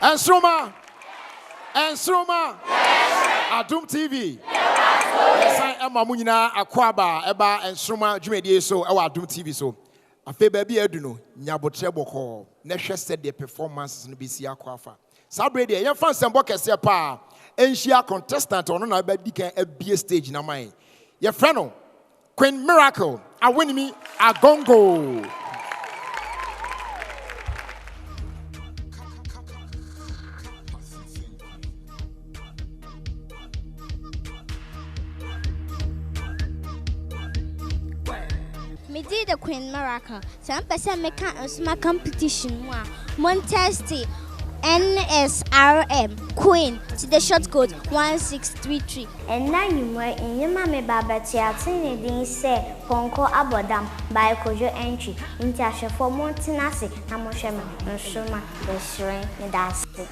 Nsoromma. Adom TV. Yes, Emma Munina Akwaba Eba Nsoromma Jumedie so Ewa Adom TV so. Afe baby eduno nyabotre boko na hwe said the performances no bisi akwafa. Sabre de ye fan sembo kese pa enhia contestant ono na ba dikan abie stage na man. Ye frɛ no Queen Miracle awinimi agongo. Me did the Queen Miracle. Some person make a small competition. One testy NSRM Queen to the short code 1633. And now you were in your mammy Baba Tiatin, didn't say Ponko Abodam by Kojo entry into Asha for Montanasi, Namoshema, Nsoromma, the shrine, and that's it.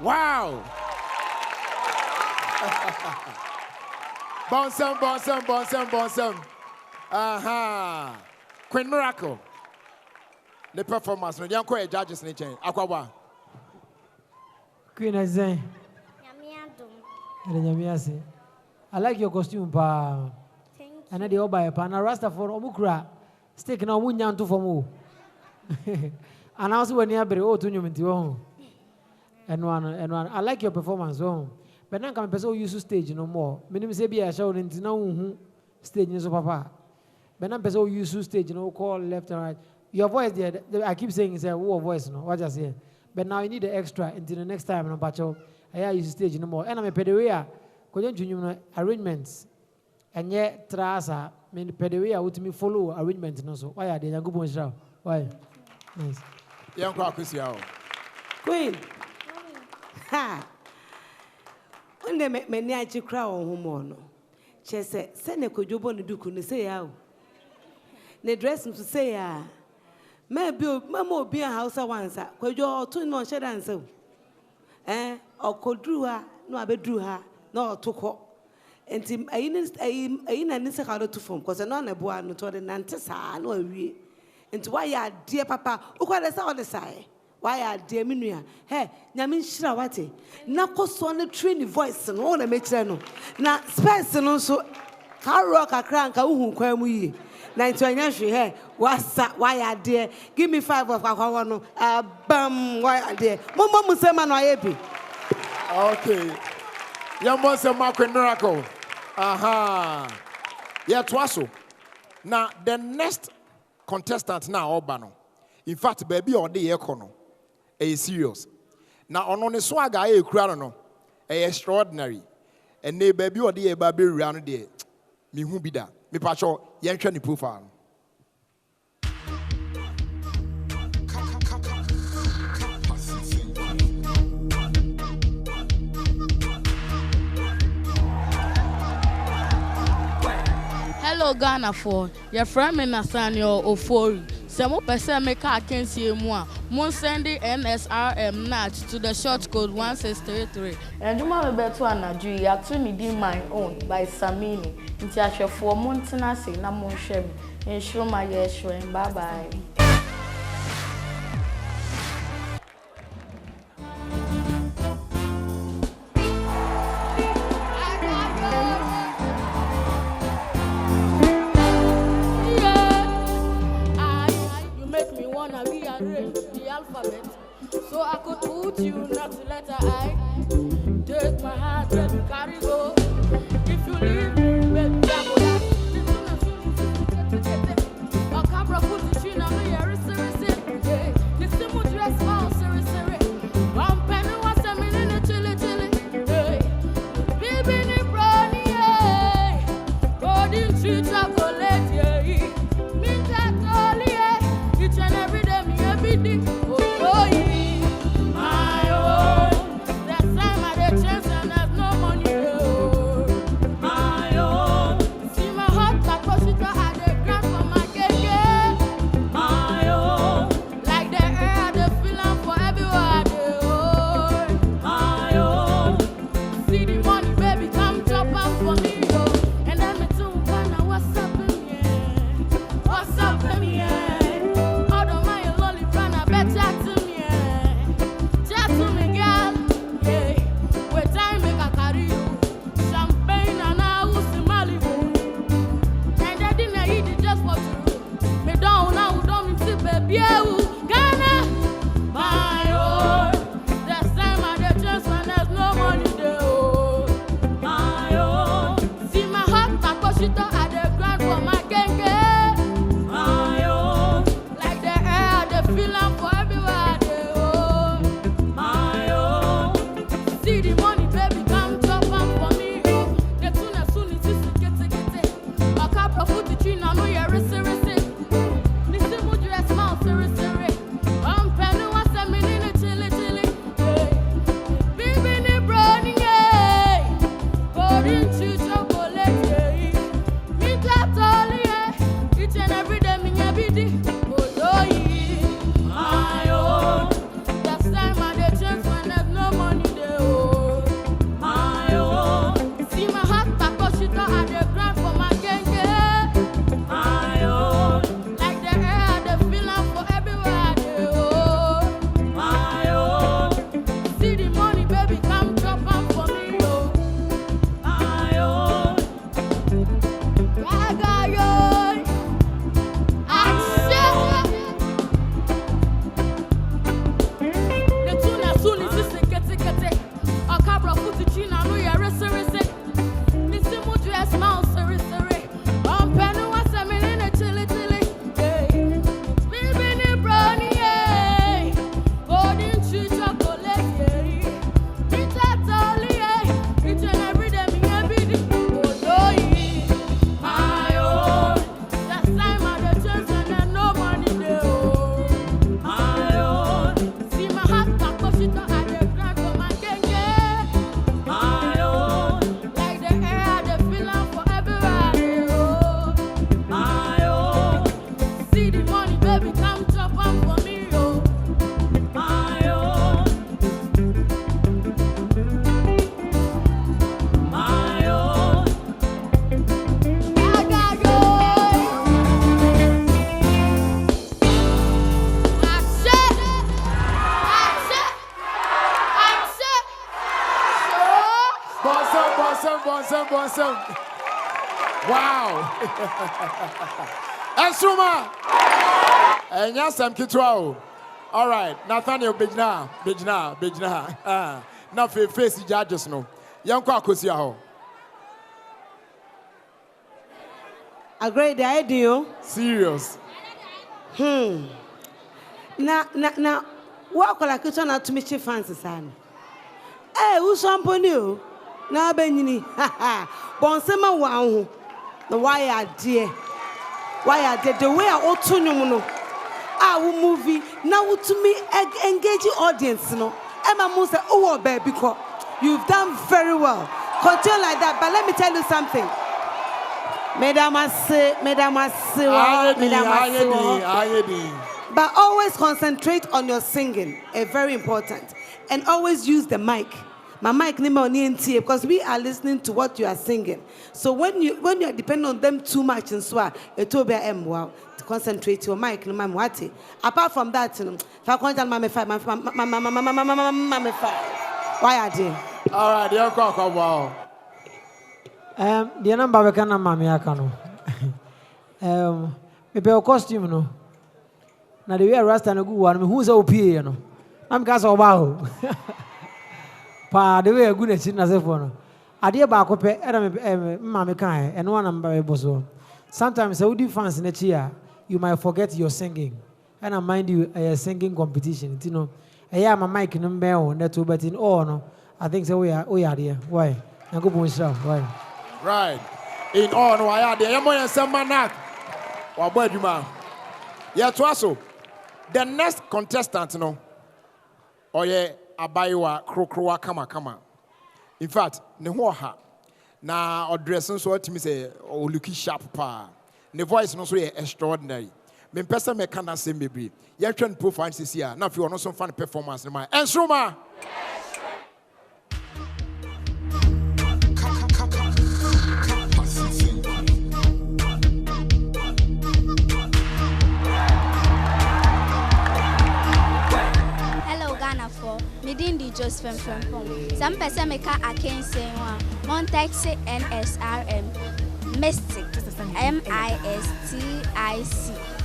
Wow. Bonsam. Aha. Queen Miracle. The performance. No, young judges in the chain. Aquaba. Queen Azan. Nyame I adom. like your costume, pa. Thank you. And the oba pa na rasta for omukra. Stick na omunyanto for mo. And also when you have oh to nyumenti oh. And one. I like your performance oh. But now come person use stage no more. Minim say be a show nti na hu stage ni so papa. But now person use stage no call left and right. Your voice there, I keep saying is a voice no. What just say? But now you need the extra until the next time no pacho. I use stage no more. And I'm a pedeway. Kojo ntunyum arrangements. Enye trasa me pedeway out me follow arrangement no so. Why are they Yankopon shira? Why? Nice. Young Kwakusia. Queen. Ha. When they make many achi cry on home no. Che say send a kojobo no duku no say ya. Ne dress to say ya. Maybe mama be a house once. Kojo to no share answer. Or kodru ha no abedru ha no toko. Enti ayi na nise ka do to form cause no na boa no to de nante sa no awie. Enti why ya dear papa ukwa say all the say. Why are dear minua? Hey, Yamin Shira wate. Na koso ne train voice no na mechire no. Na space no so ka rock akra nka uhu kwa mu yi. Na ntwanya hwe he wasa why are dear? Give me 5 of akwa no. Bam why are dear? Momo musema no ayebi. Okay. Young Monster Queen Miracle. Aha. Yeah, twaso. Now the next contestant now Obano. In fact, baby or the econo. Is serious. Now on the swag I crowd no extraordinary. And they baby or the baby round there. Me who be that? Me pacho yancha ni profile. Hello Ghana for your friend me Nathaniel Ofori. Some person make a cancy moi. Mon send the NSRM NAT to the short code 1633. And you might be to an you actually did my own by Samini. Into a for Montanasi, Namon Shem, and show my yes, bye bye. The alphabet, so I could put you not the letter I. Take my heart, baby, carry go. If you leave me, baby, I go back. A cabra put the chin on me, a serious. This is what dress all serious. One penny was a minute, chilly. Baby, ni brownie, golden tree chocolate, mint that all, each and every day, me everything. My own. That time I had a chance and there's no money. Bonsam. Wow. Nsoromma. Enya sam kitwa. All right. Nathaniel Bejna. Na face judges no. Yanko akosi aho. A great idea. Serious. Na what kola kitchen na to me chief fancy san. Eh, who samponi o? Na benyini. Bonsema wa ho. Na why are dear? The way I otu nyum no. Wo movie na wo to me engage audience no. Emma mo say oh baby ko. You've done very well. Continue like that, but let me tell you something. But always concentrate on your singing. Very important. And always use the mic. My mic because we are listening to what you are singing. So when you are depending on them too much and so it will be to concentrate your mic. Apart from that, why are they? All right, wow. The number we can mami akano. Maybe a costume no. Na the way Rasta no good one, who's OP you know. I'm gas obaho. Pa the way a good chin as if no. Adia ba ko pe era mami kan and one number boso. Sometimes I would do fans in a chair, you might forget your singing. And I mind you a singing competition, you know. I am a mic no bell net to but in all no. I think so we are here. Why? I go why? Right. In all, no, I had the Yamo and Samanak. Or Boduma. Yeah, to us. The next contestant, no. Oh, yeah, Abaiwa, Krokroa, Kama. In fact, Nehoha. Now, or dressing so to me say, oh, looky sharp pa. The voice no so extraordinary. Me person me can't say maybe. You can profile this year. Now, if you want some fun performance, Nsoromma. Midindi Joseph from home. Some person make a can say one. Montaxi NSRM Mystic MISTIC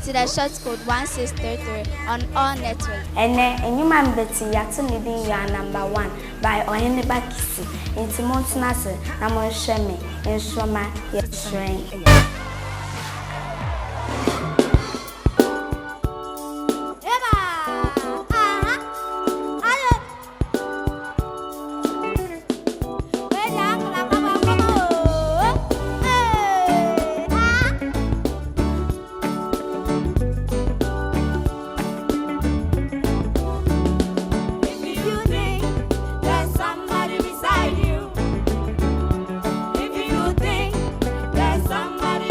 to the short code 1633 on all networks. And you man betty yatu needing your number 1 by Oyene Bakisi into Montanase, Namon Shemi, Nsoromma, yes, rain. Somebody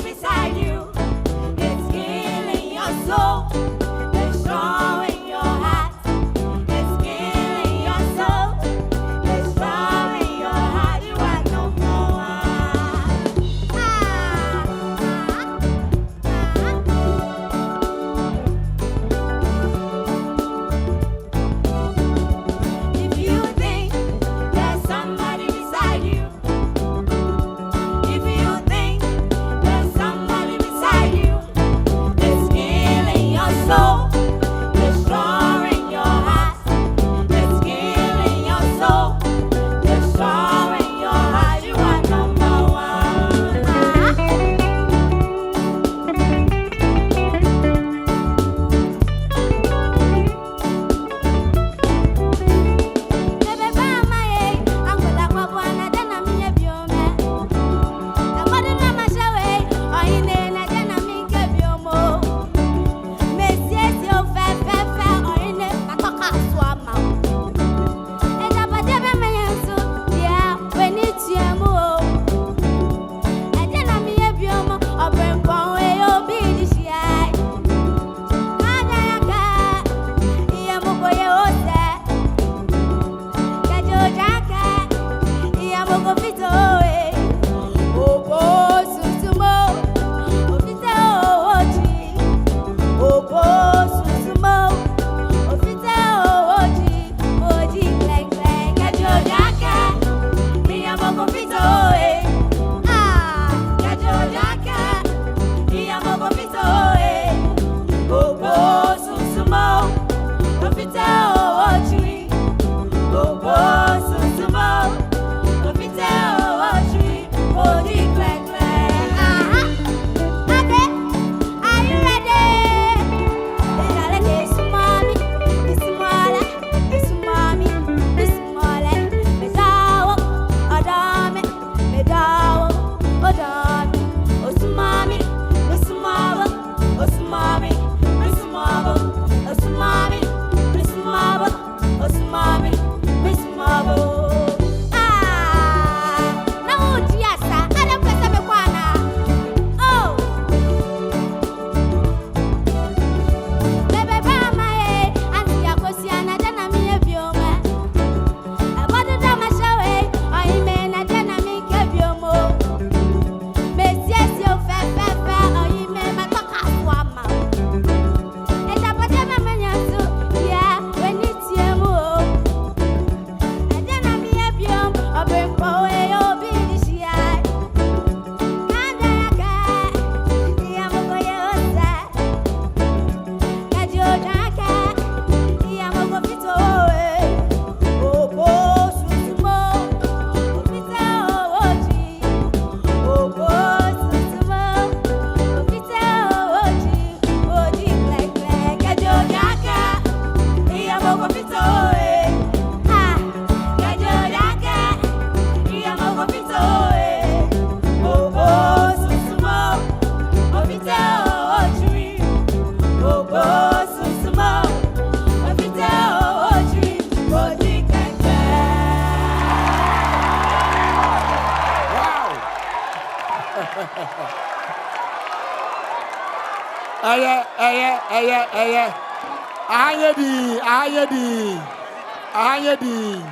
Ahayedi.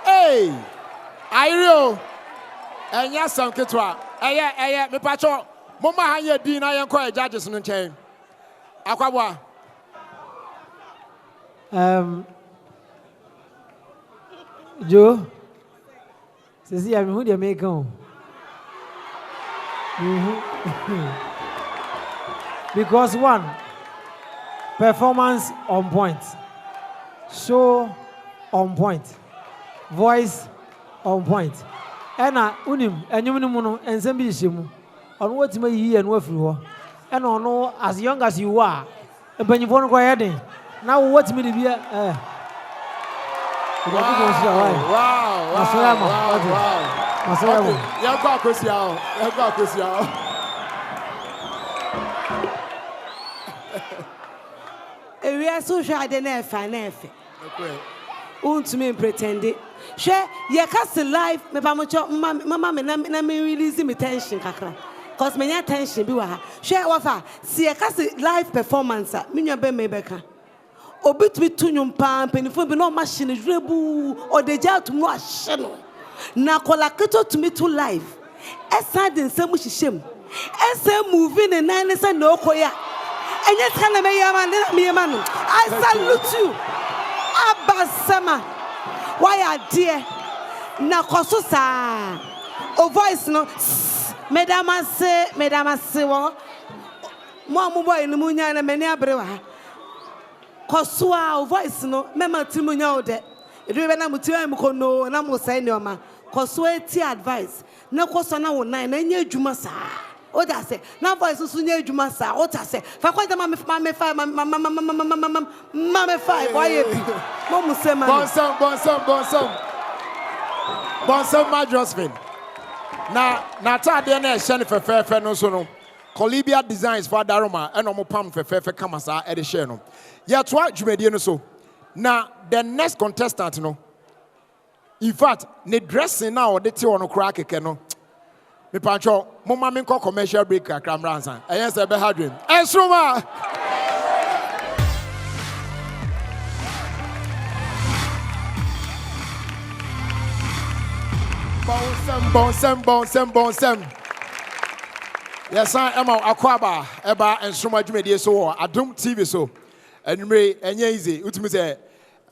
Hey, Irio. Enya sam ketwa. Me pacho. Mama ahayedi na yen ko judges no nchen. Akwabwa. Joe. Sisi ya me hu de make on. Because one, performance on point, show on point, voice on point. Ena unim enyum ni mu no ensem bi hyemu. Ono watima yi enu afiri ho. Ena ono as young as you are, ebanyifo no kwa yeden. Na wo watimi de bia Wow. Area social identity finance. Untumi pretend. Share ye cast live me pamocho mama me na me release me tension kakra. Cause me nya tension bi wa ha. Share wafa see ye cast live performance me nwa be me beka. Obitumi tunyum pam penifo bi no machine rebu or the jail to no ahye no. Na kola keto to me to live. Esa de nsem hihiem. Esa moving the nine say no koya. Enye tana me yama no. I salute you. Abasama. Why are dear? Na koso sa. O voice no. Medama se wo. Mo boy no munya na mani abrewa. Kosua o voice no mema timunya o de. Edwe na mutia mu kono na mo sai neoma. Kosua ti advice. Na koso na wo nine na nya adwuma sa. O da say na voice so nya adwuma sa. O ta say fa kwanta ma me five why e bi. Mo mu say ma. Bonsam my Josephine. Na ta de na ehye ne fefe no so no. Colibia Designs for Daroma and omo pam fefe kama sa e de share no. Ya to adwumedie no so. Na the next contestant no. In fact, ne dressing now de ti ono kra keke no. Me pancho, mo ma me commercial break akra mransan. Eyen se be ha dream. Nsoromma. Bonsam. Yes, I am Akwaba, Eba, and Nsoromma Jumedie so Adom TV so. Anyway, easy. Utimi say,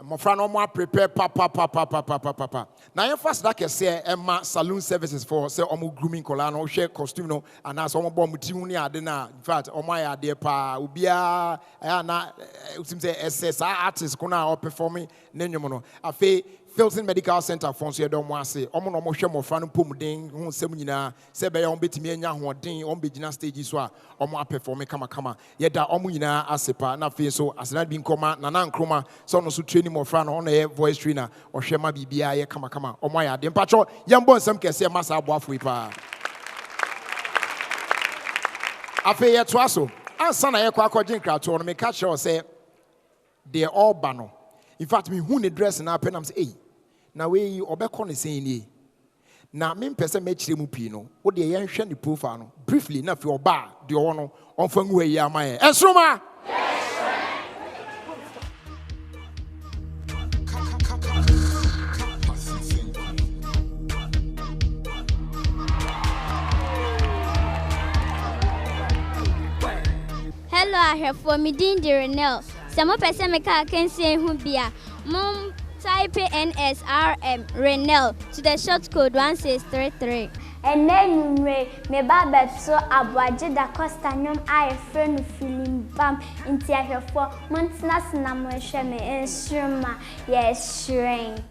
my friend, no more prepare papa. Now, you first that can say, Emma saloon services for say, omo grooming colano, share costume no, and as omo bomb mutiuni adena. In fact, omo ya de pa ubia, na utimi say SS artists kuna or performing nenyomono. Afe Filton Medical Center for so don't want say omo no mo hwe mo fra no pom den hu nsem nyina se be ya on betimi anya ho den on begina stage so a omo perform kama yeda omo nyina asepa na fe so asena bi nkoma na nkroma so no so training mo fra no no voice trainer o hwe ma bibia ye kama omo ya de mpacho yembo nsem kese masa aboafo ipa afe ye to aso ansa na ye kwa akogin krato no me catch sure say they all bano. In fact, me who ne dress na pen am say, "Hey, na we obekọ ne sen ni." Na me mpese me kire mu pi no. Wo de yen hwe ne profile no. Briefly na fi oba de wo no. Onfa nwu yi amaye. Nsoromma. Hello, I have for me Dean Renel. Some person make a can say who be a mom type NSRM Renel to the short code 1633. And then me baba so abwaje da costa nyom I friend feeling bam into here for months na mo hwe me Nsoromma yes shrine.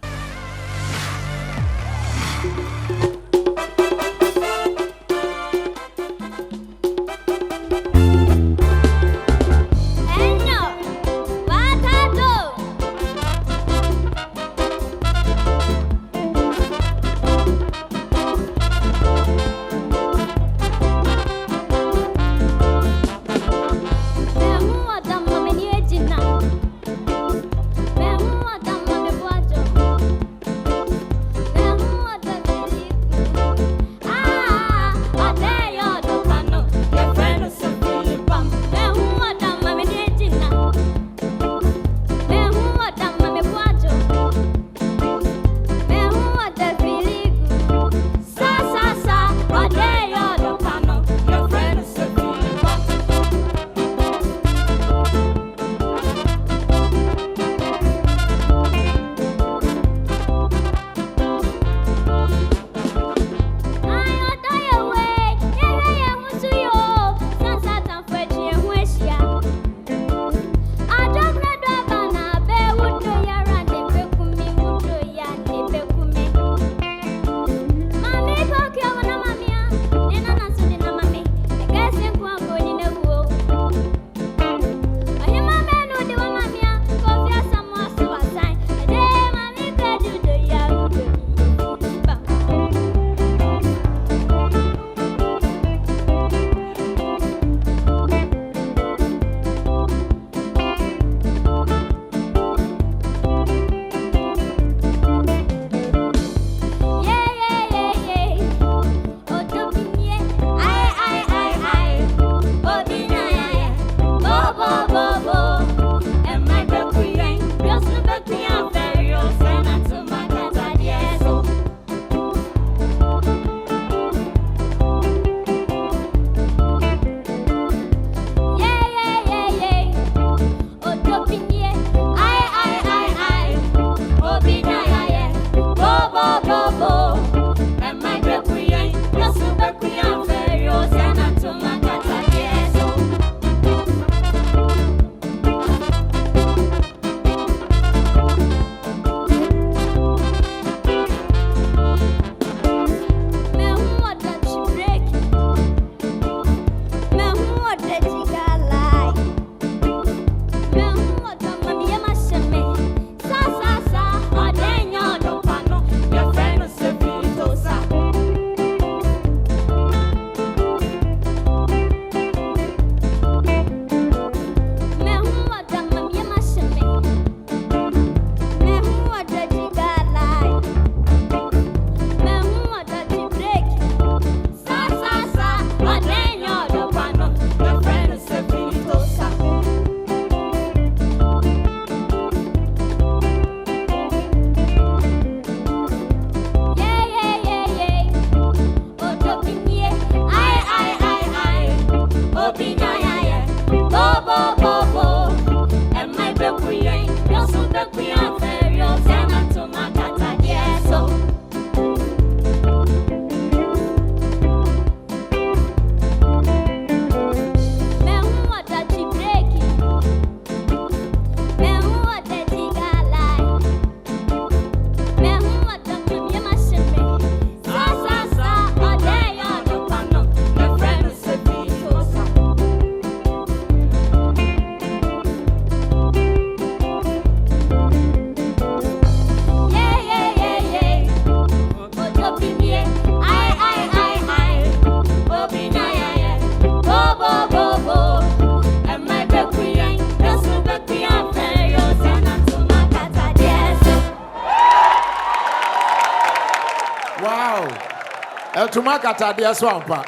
Tumakata dear swampa.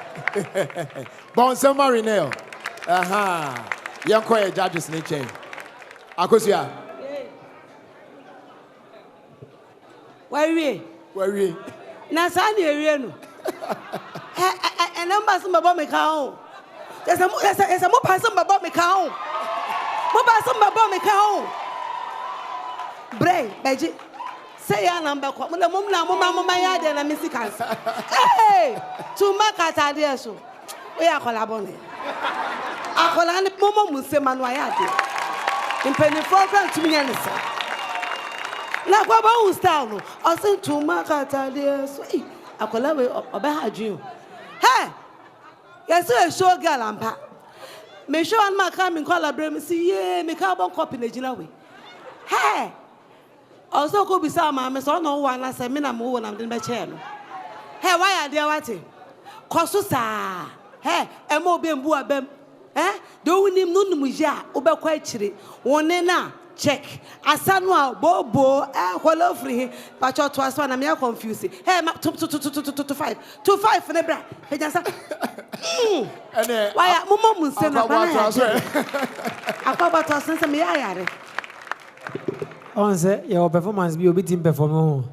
Bonsema Renel. Aha. Yanko judges in chain. Akosia. Where we? Nasani Ariano. And numbers about me count. There's a more person about me count. More person about me count. Bray, Beji. Say a number. Mama, yard and a missy cancer. Hey, to Makata, dear so. We are collaborating. I call an Momo Musemanwayati. In penny program to me, answer. Now, what about style? I sent to Makata, dear so. I collaborate about you. Hey, yes, a show galampa. Me show and my coming collaborate, see, yeah, me carbon copy in the Jinawi. Hey. Also, could be some mamma, so no one as a minimum when I'm in my chair. Hey, why are they waiting? Cosusa. Hey, a more bem bua bem. Eh? Do we name Nunumuja, Uber Quachiri, one na check. Asanwa, Bobo, hello free, but your twice one, I'm confused. Hey, map to 5. 2-5 for the bra. Hey, just why are Mumma Musena? I about to send some yard. On say your performance be a bit in performance.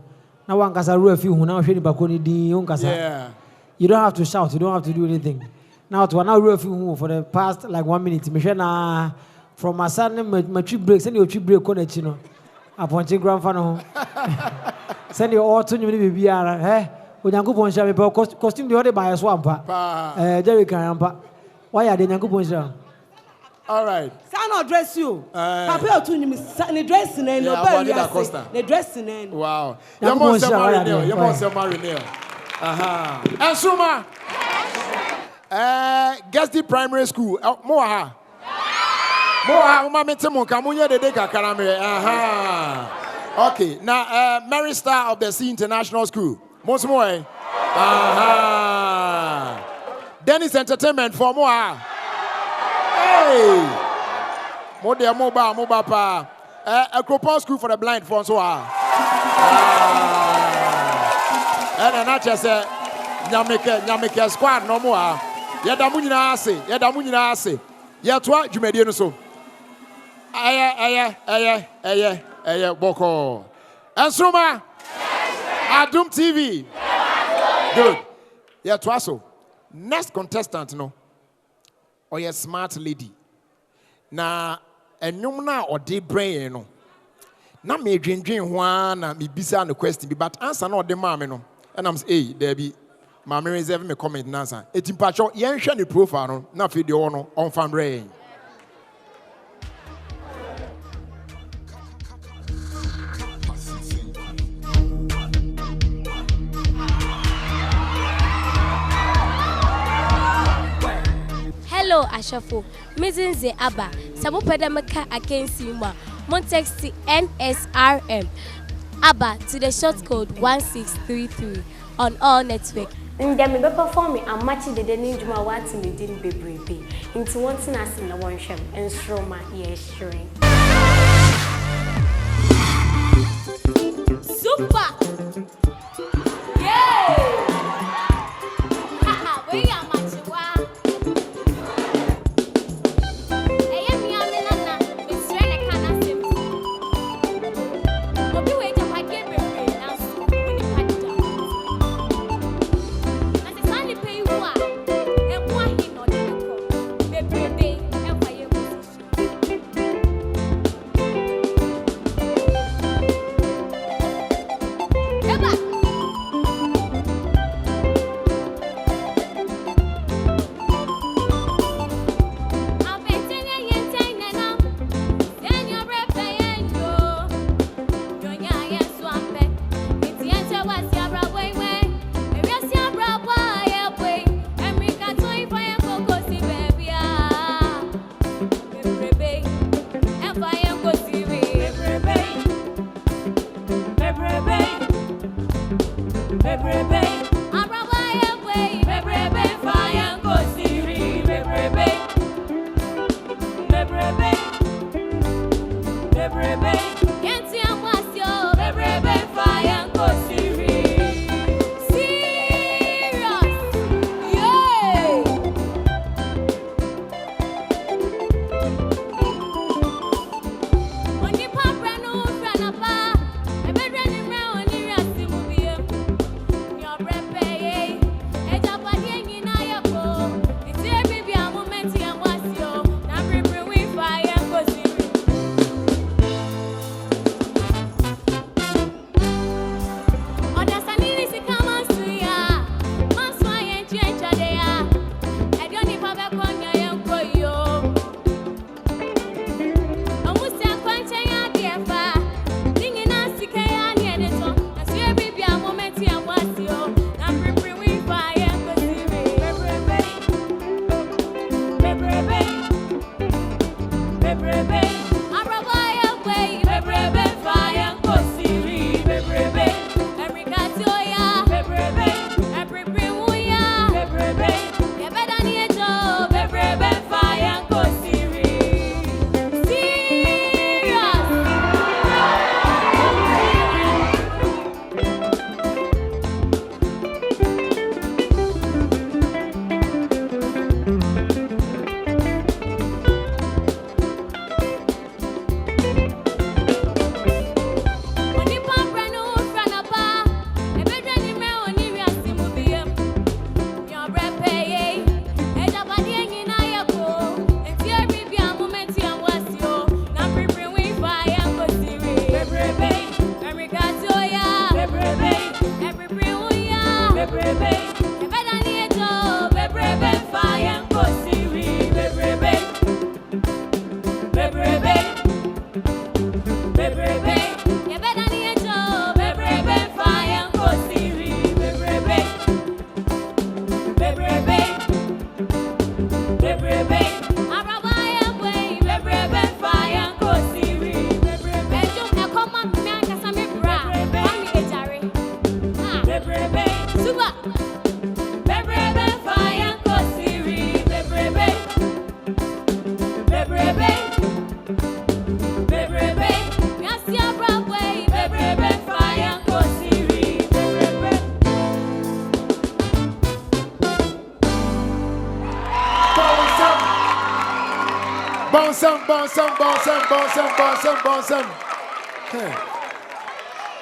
Now one can rule a few who now shady Bakoni di Yonkasa. You don't have to shout, you don't have to do anything. Now to an hour few for the past like 1 minute. Michelle from my son, my trip break, send your trip break connecting. Upon your grandfather. Send your all to you baby. Eh? When you go on shall costume the other by a swamp. Jerry Carampa. Why are they Yanko Poncha? All right. I'll dress you. Papa to me, the dressing and the dressing. Wow. You must have married. Aha. Nsoromma. Guess the primary school. Moha. Mama Temo, Kamunya de Deka Karame. Aha. Okay. Now, Mary Star of the Sea International School. Most more. Aha. Dennis Entertainment for Moha. Hey. Mobile pa. A Cropon School for the blind for so and another say Nyameke squad no more. Yadamunina ase. Yatwa Jumediano so. Aya Boko. Nsoromma. Adom TV. Good. Yatwa so. Next contestant no. Or a smart lady. Na enyum na ode brain no na me dwendwen ho na me bisa no question bi but answer na ode ma me no and I'm say hey there be ma me reserve me comment na answer etimpacho yen hwe ne profile no na fe de wo no on fan brain. Hello, Ashafo. Mizinze Abba. Sabu Pedamaka against you, text NSRM Abba to the short code 1633 on all network. Ndemi be performing and matching the Ninjuma what in the din be brave. Into one thing as in the one shem and Nsoromma yes shrine. Super! Yeah! Haha, we are matching.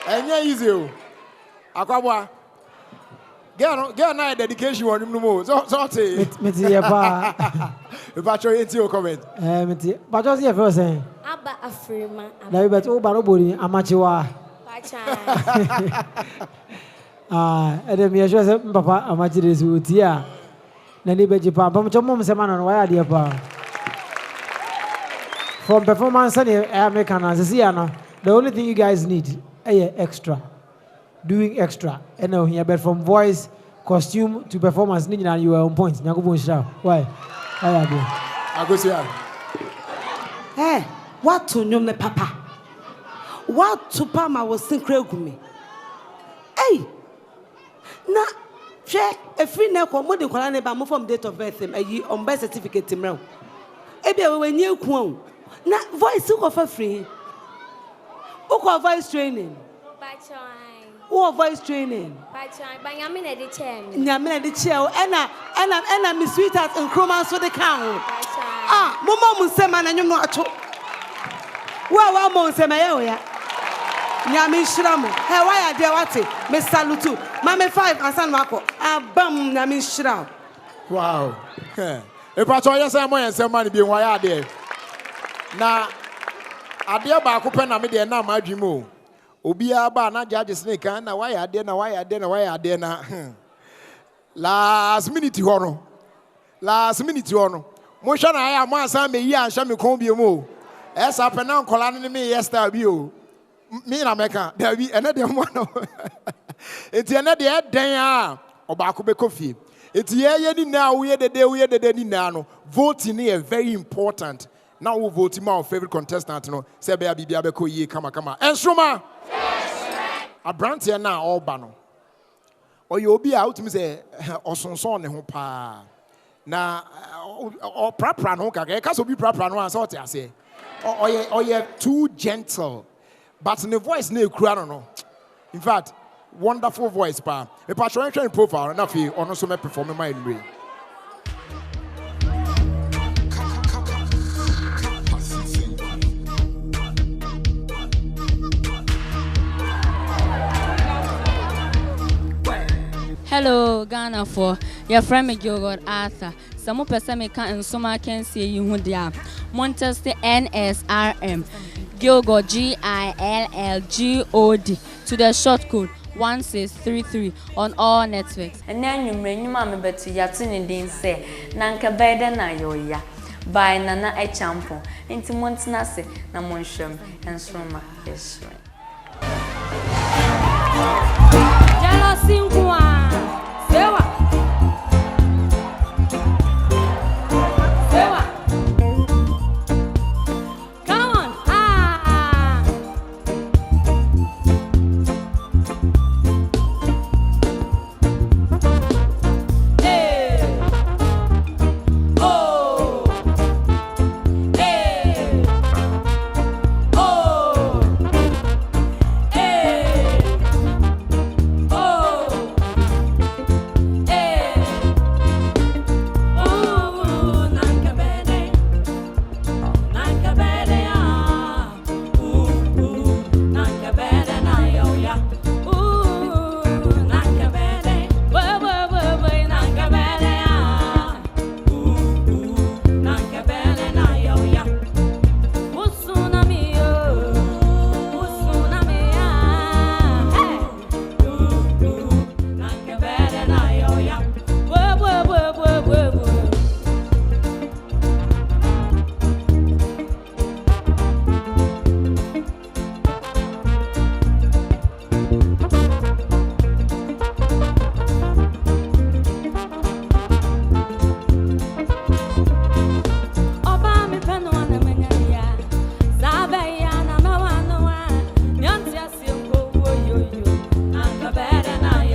And yeah, easy. Aquabwa. Get na dedication on him no more. So Meti pa. If I show you your comment. Meti. But just here first saying. Aba Afrima. Na you bet o ba no body amachiwa. Pacha. Adom me sure say papa amachi dey so tia. Na ni beji pa. Pam chomo se man no why ade pa. From performance and American as see no. The only thing you guys need is extra. Doing extra. And now here, but from voice, costume to performance, you are on point. Why? I go see her. Hey, what to know, papa? What to Pama was synchro me? Hey, na, share a free neck or more than Colana from date of birth, a year on birth certificate. Ebia when you come, na voice for free. Who voice training? Who voice training? Banyamina the chair. Nyamina the chair. And Miss Sweetheart and Chroma so the count. Ah, Mama Munsema and you know at all. Well, Monsema, Nyami Shramo. Hey, why are they what? Miss Salutu. Mamma 5 and San Marco. Ah, bum, Nyami Shram. Wow. If I told you some money being why are there? Now, I dear Bakupen, I made a number of Jimo. Obia ba na judge snake na why are there na why are there na why are there na last minute hono mo hwa na ya mo asan me yi anhwa me kon bi mo esa pe na nkola no me yesterday bi o me na meka da bi ene de mo no enti ene de den a obaako be kofi enti ye ni na wo ye dede ni na no voting is very important. Now we vote my favorite contestant no say be bibia be ko yi kama Nsoromma. A brand here now all bano. Or you'll be out to say Osonson ne ho pa. Na or prapra no kaka. Kaso be prapra no answer what I say. Or you too gentle. But in the voice ne kura no. In fact, wonderful voice pa. E pa try profile na fi ono so me perform my way. Hello, Ghana for your friend me God Arthur. Some person me can Nsoromma can see you who dia. Montesto NSRM. Gilgod GILLGOD to the short code 1633 on all networks. And then you may you mamma better yatin din say Nanka beda na yoya by Nana a champo into Montanasi na Monsham and Nsoromma is right. Better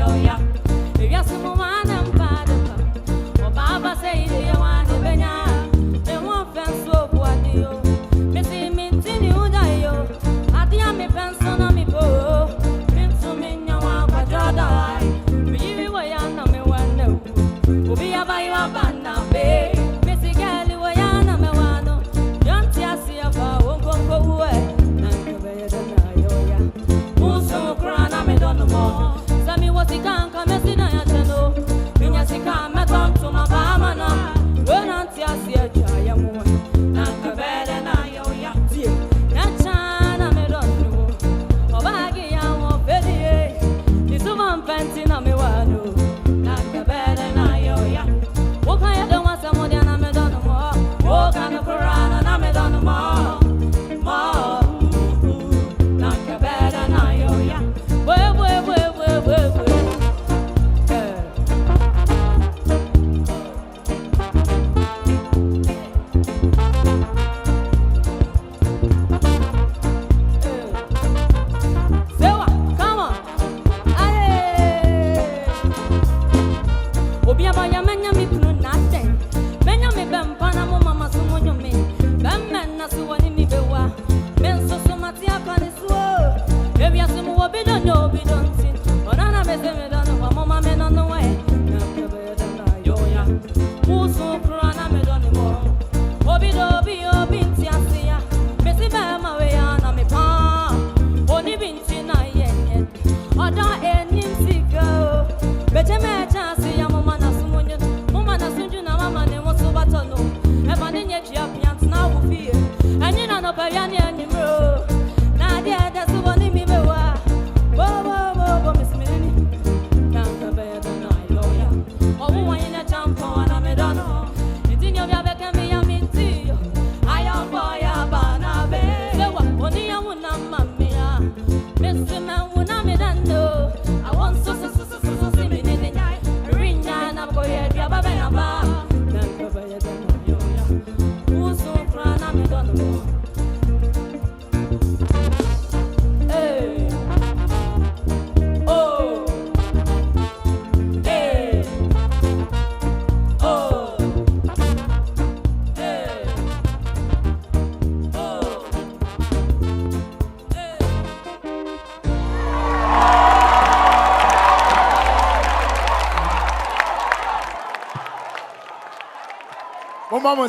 Mama,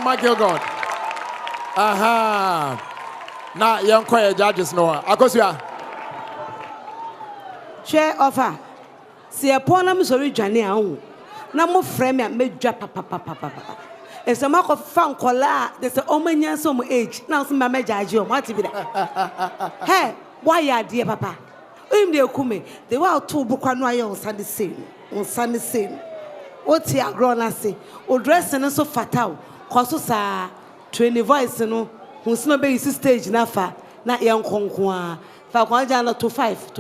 my God. Aha. Now, young quiet judges know. Akosia. Chair offer. See a ponam sorry, Johnny. Na mo frame ya me dwa papa. E so mako fan kola there's a omanya some age. Now some mama judge you. What be that? Hey, why ya dear papa? Im de kume. They were two bukwa no aye on Sunday same. What ya grown say? O dress no so fatal. Koso sa train voice no. Who's no be stage na fa na yan konkwa. Fa kwa jana to 5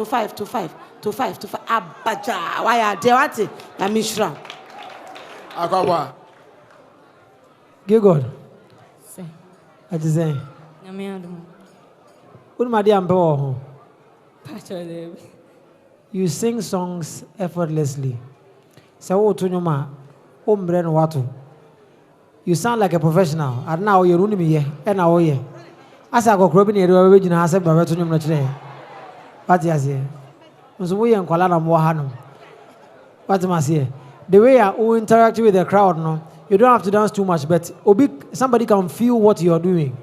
abaja. Why ya dear what? Na mishra. Akwa. Give God. Say. I just say. Nyame Adom. Unu madi ampe wo ho. Pacho dey. You sing songs effortlessly. So wo to nyoma, o mbre no wato. You sound like a professional. Adna wo ye runi mi ye, e na wo ye. Asa akokro bi na ere we gina ha se ba to nyom no kire. What ya say? Nso wo ye nkwala na mo ha no. What ma say? The way you interact with the crowd, no, you don't have to dance too much, but somebody can feel what you're doing.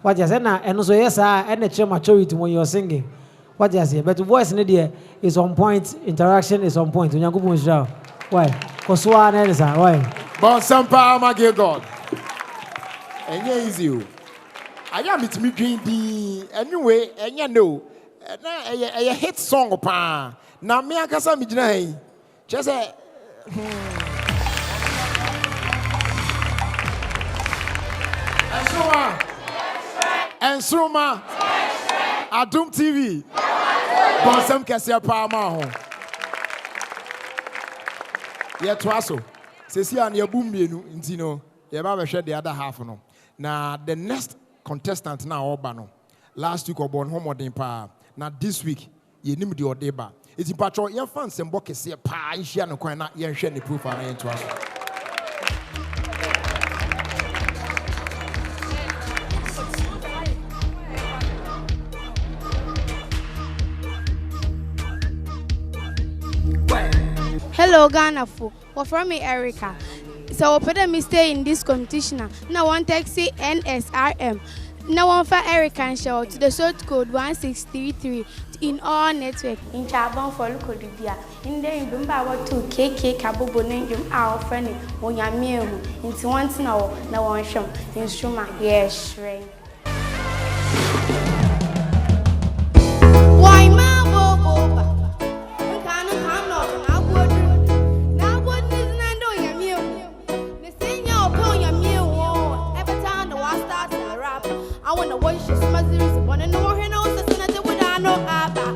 What you say now, and also yes, and the maturity when you're singing. What you say, but the voice in the is on point, interaction is on point. When you go show, why? Cause one is why? Bon sampa my God. And yeah, easy. I am it me dream anyway, and you know, a hit song pa. Na me akasa me gina hey. Just say Nsoromma. Adom TV. Bonsam kese pa ma ho. Ye to aso. Sesi an ye bum mienu nti no, ye ba be hwe the other half no. Na the next contestant na oba no. Last week obon homodin pa. Na this week ye nim de odeba. Iti patro ye fan sembo kese pa nhia no kwan na ye hwe ne profile na ye to aso. Hello, Ghana folk. Well, from me, Erica. So, we stay in this competition. Now, one taxi NSRM. Now, one for Erica and show to the short code 1633 in all network. In Chabon for Lukodibia. In the Bumba, what two KK Kabobo name our friend when you're meal into once now, no one shum. Nsoromma, yes, right. Why, my boba? I'm not. I want to watch your smuzzers. Want to know her nose, that's nothing without no abba.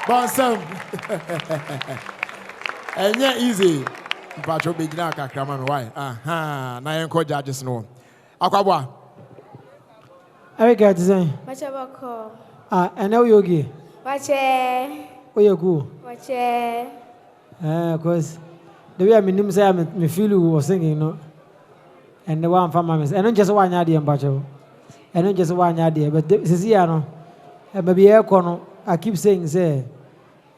Bonsam. And yeah, easy. Patrol big now, Kakramam. Why? Aha, na enko judges no. Akwabwa. Erica design. Machabako. And now yogi. Wache. Where you go? Wache. Because the way I mean, say me feel you was singing, no. And the one from my miss. And not just one idea, Bacho. And not just one idea, but this is here, no. And maybe air corner. I keep saying, say,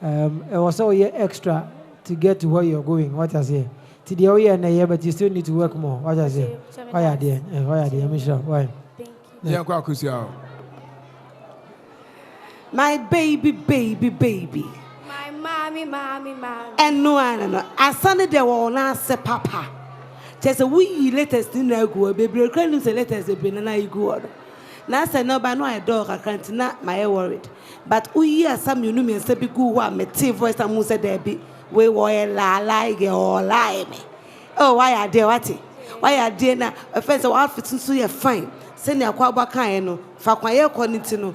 it was so extra to get to where you're going. What I say. To the year and a year, but you still need to work more. What I say. Why are they? Why are they? I'm sure. Why? Thank you. My baby, baby, baby. My mommy. And no, I Sunday there will not say papa. Just a wee latest in a go, baby, crying say letters have been an I go. Now say no, but no, I dog, I can't not my worried. But we hear some you know me and say, be good one, me tea voice and Musa Debbie, we were lie or lie me. Oh, why are they what? Why are they now? A fence of outfits so you're fine. Send your quabacano, Faquaye Conitino,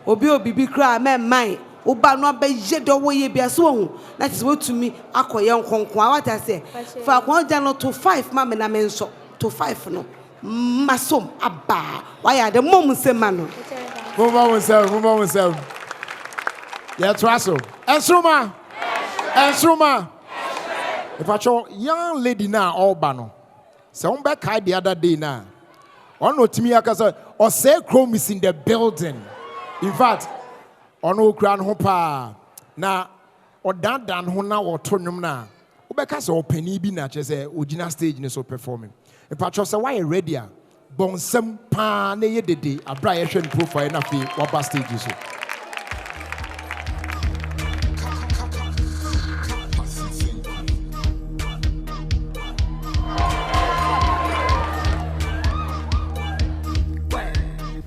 Obi cry, man, mine. Oba no be jedo wo ye bia so that is what to me akoye nkonkon what I say for akon jano to 5 ma me na me nso to 5 no masom aba why are the mom say man no move on self yeah traso Nsoromma if I show young lady now all bano so on back the other day now on no timi akasa or say chrome is in the building in fact ono kran ho pa na odandan ho na wotonwom na obeka se opani bi na che se ogina stage ni so performing e patro se why ready a bonsam pa na ye dede abra ye hwe profile na fi waba stage so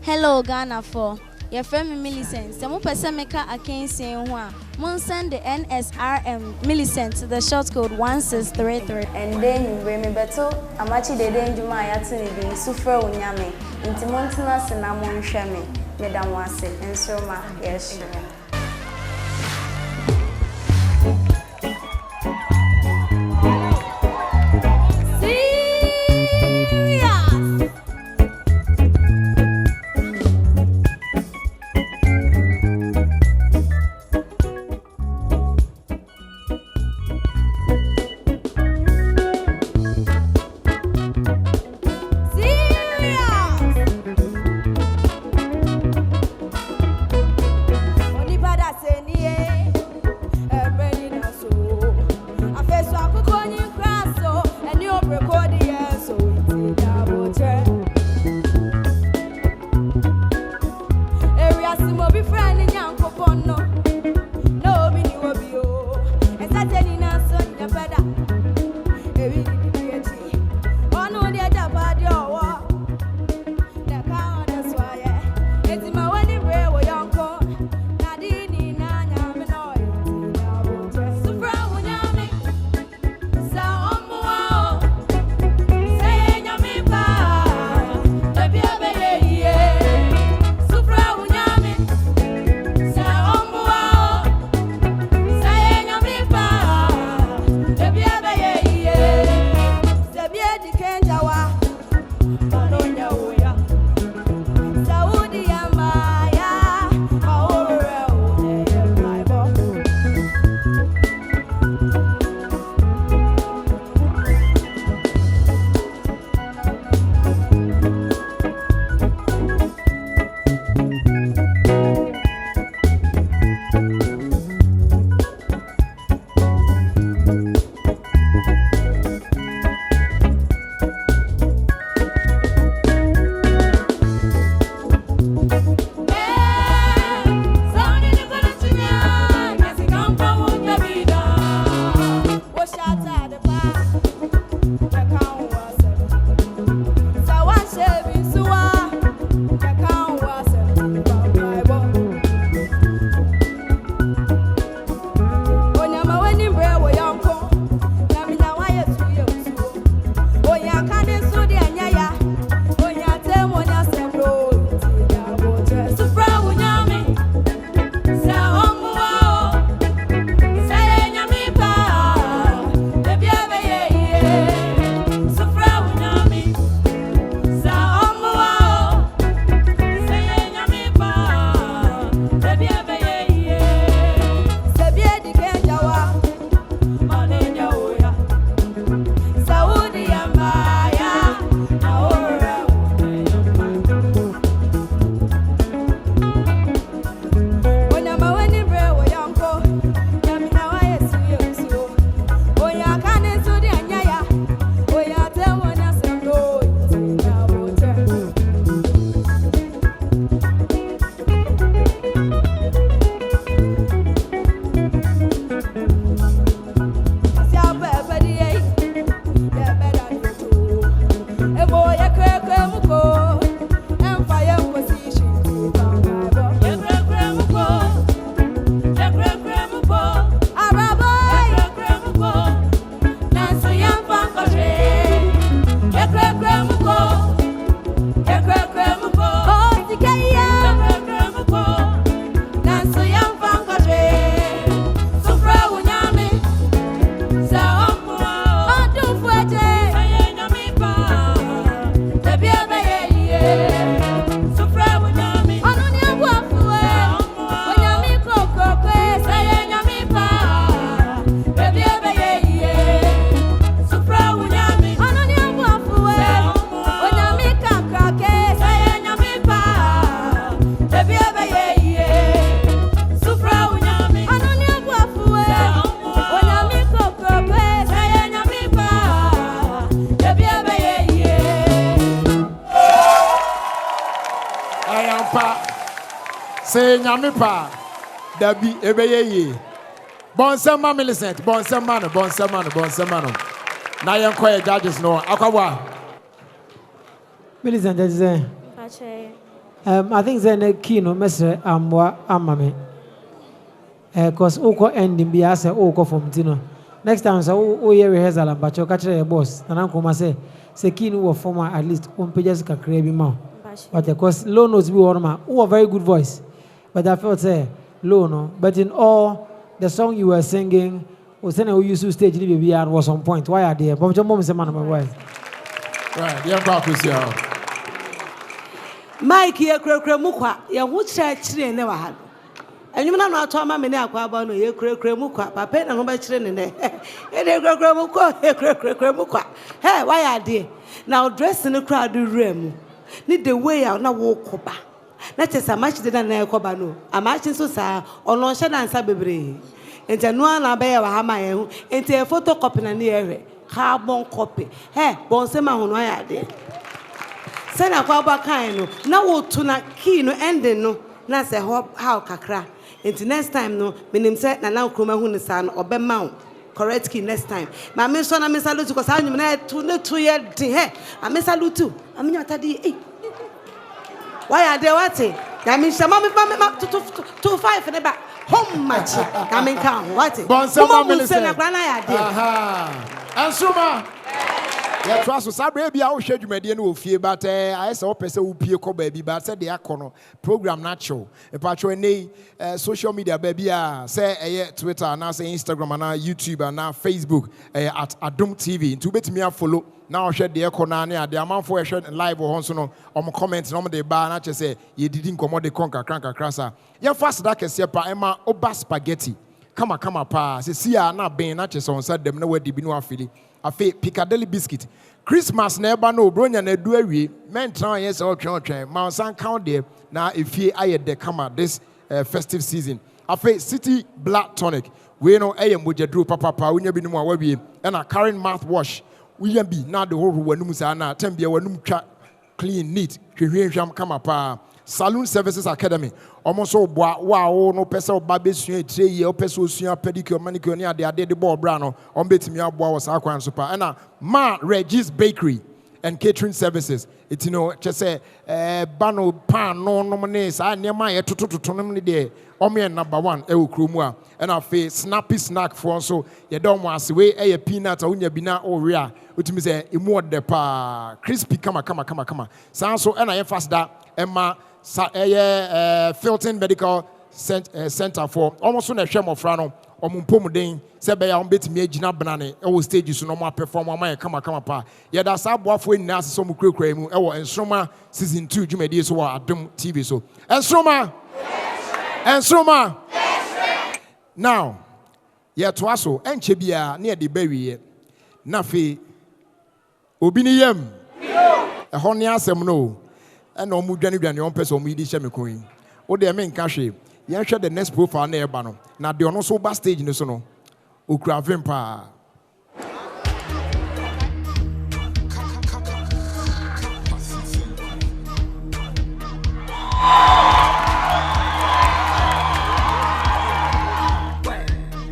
Hello Ghana for your friend Millicent. Some person make a say one send the NSRM Millicent to the short code 1633. And then you remember to amachi de denju ma yatini bi sufre unyame inti montina sena monhwe me medam wase Nsoromma yes. Oh no, Say Nyamipa, Dabi Ebeye. Bonsema Millicent, Bonsemano. Now you're quiet judges no. Akawa. Millicent, I think the key no message amame. Cause oko ending be as oko from Tino. Next time so hear rehearsal and bacho catch your boss. And I'm say key no former at least on pages ka crave ma. But because low notes be one who a very good voice. But I felt say low no. But in all the song you were singing, was then we used to stage baby and was on point. Why are they? But your mom is a man of my wife. Right, yeah, practice yeah. Mike ye krekre mukwa ye hu chire ne wa ha. Enyum na no ato ma me ne akwa ba no ye krekre mukwa papa na ho ba chire ne ne. E de krekre mukwa ye krekre mukwa. Hey, why are they? Now dress in the crowd room. Need the way out na wo koba. Na chesa match de na koba no. Amachi so sa ono hye na nsa bebre. Ente no na ba ye wa ha ma ye hu. Ente photocopy na ne ye carbon copy. Hey, bon se ma hono ya de. Send a kwaba kind no. Now to na key no ending no. Na say how kakra. Until next time no. Minim say na now kroma hu ni sa no obe ma correct key next time. Ma me so na me salute because I nyum na 2 year din he. I me salute too. I mean atadi eh. Why are they waiting? I mean some me 2-5 ne ba. Home match. I mean count what? Bonsema Millicent. Aha. Nsoromma. Yeah, trust us. Sabre bia wo hwe dwumade no ofie but I say opese wo pie ko ba bi but say de akono program natural. E patcho nei social media ba bia say Twitter na say Instagram na YouTube na Facebook at Adom TV. Ntu betimi follow na wo hwe de akono na ade amanfo hwe live ho nso no comment na de ba na che say ye didi nkomo de konka kranka krasa. Ye fast da kese pa ema oba spaghetti. Kama pa se sia na ben na che so nsa dem na wadi bi no afili. Afe Piccadilly biscuit. Christmas never no bronya na du awie. Men tran yes o twetwen. Ma san count there na efie aye de kama this festive season. Afe City Black Tonic. We no mojadru papa unya bi no a wawie. And a current mouthwash. We bi na de ho wanum sa na tem bia wanum twa clean neat. Hwehwehwam kama pa. Saloon Services Academy. Almost all wow, no person baby sua 3 year person sua pedicure manicure near the ade the ball brano on betimi aboa was aqua and super. And Ma Regis Bakery and Catering Services. It's just say bano pan no nominates. I near my to nominate there. Omi number 1 krumua. And I feel snappy snack for so you don't want to weigh a peanut or bina or rea. Which means a more the pa crispy kama. Sound so and I fast that Emma Filton Medical Center for almost on a shame of Frano. Omumpomuden se be ya ombetimi agina banane e wo stage so no mo perform am kama pa ye da sa boafo nyina aseso mu kurekura mu e wo Nsoromma season 2 dwumadi so wo Adom TV so Nsoromma now ye to aso enche bia na ye de bawie na fe obi ni yam e ho ne asem no e na omu dwane on person omu yidi hye me koyin wo de me nka hwe yan hwe the next profile na eba no na de ono so ba stage ni so no okura vimpa.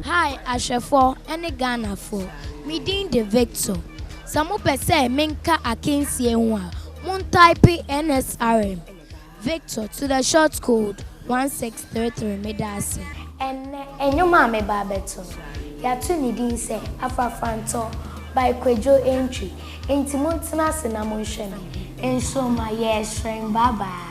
Hi Ashefo ene Ghana for me din de Victor samu pese menka akensie ho a mon type NSRM Victor to the short code 1633 medase. Enyoma me babeto. Ya tu ni din se afafanto by Kwejo entry. Enti montina se na monhwe me. Nsoromma yes friend bye bye.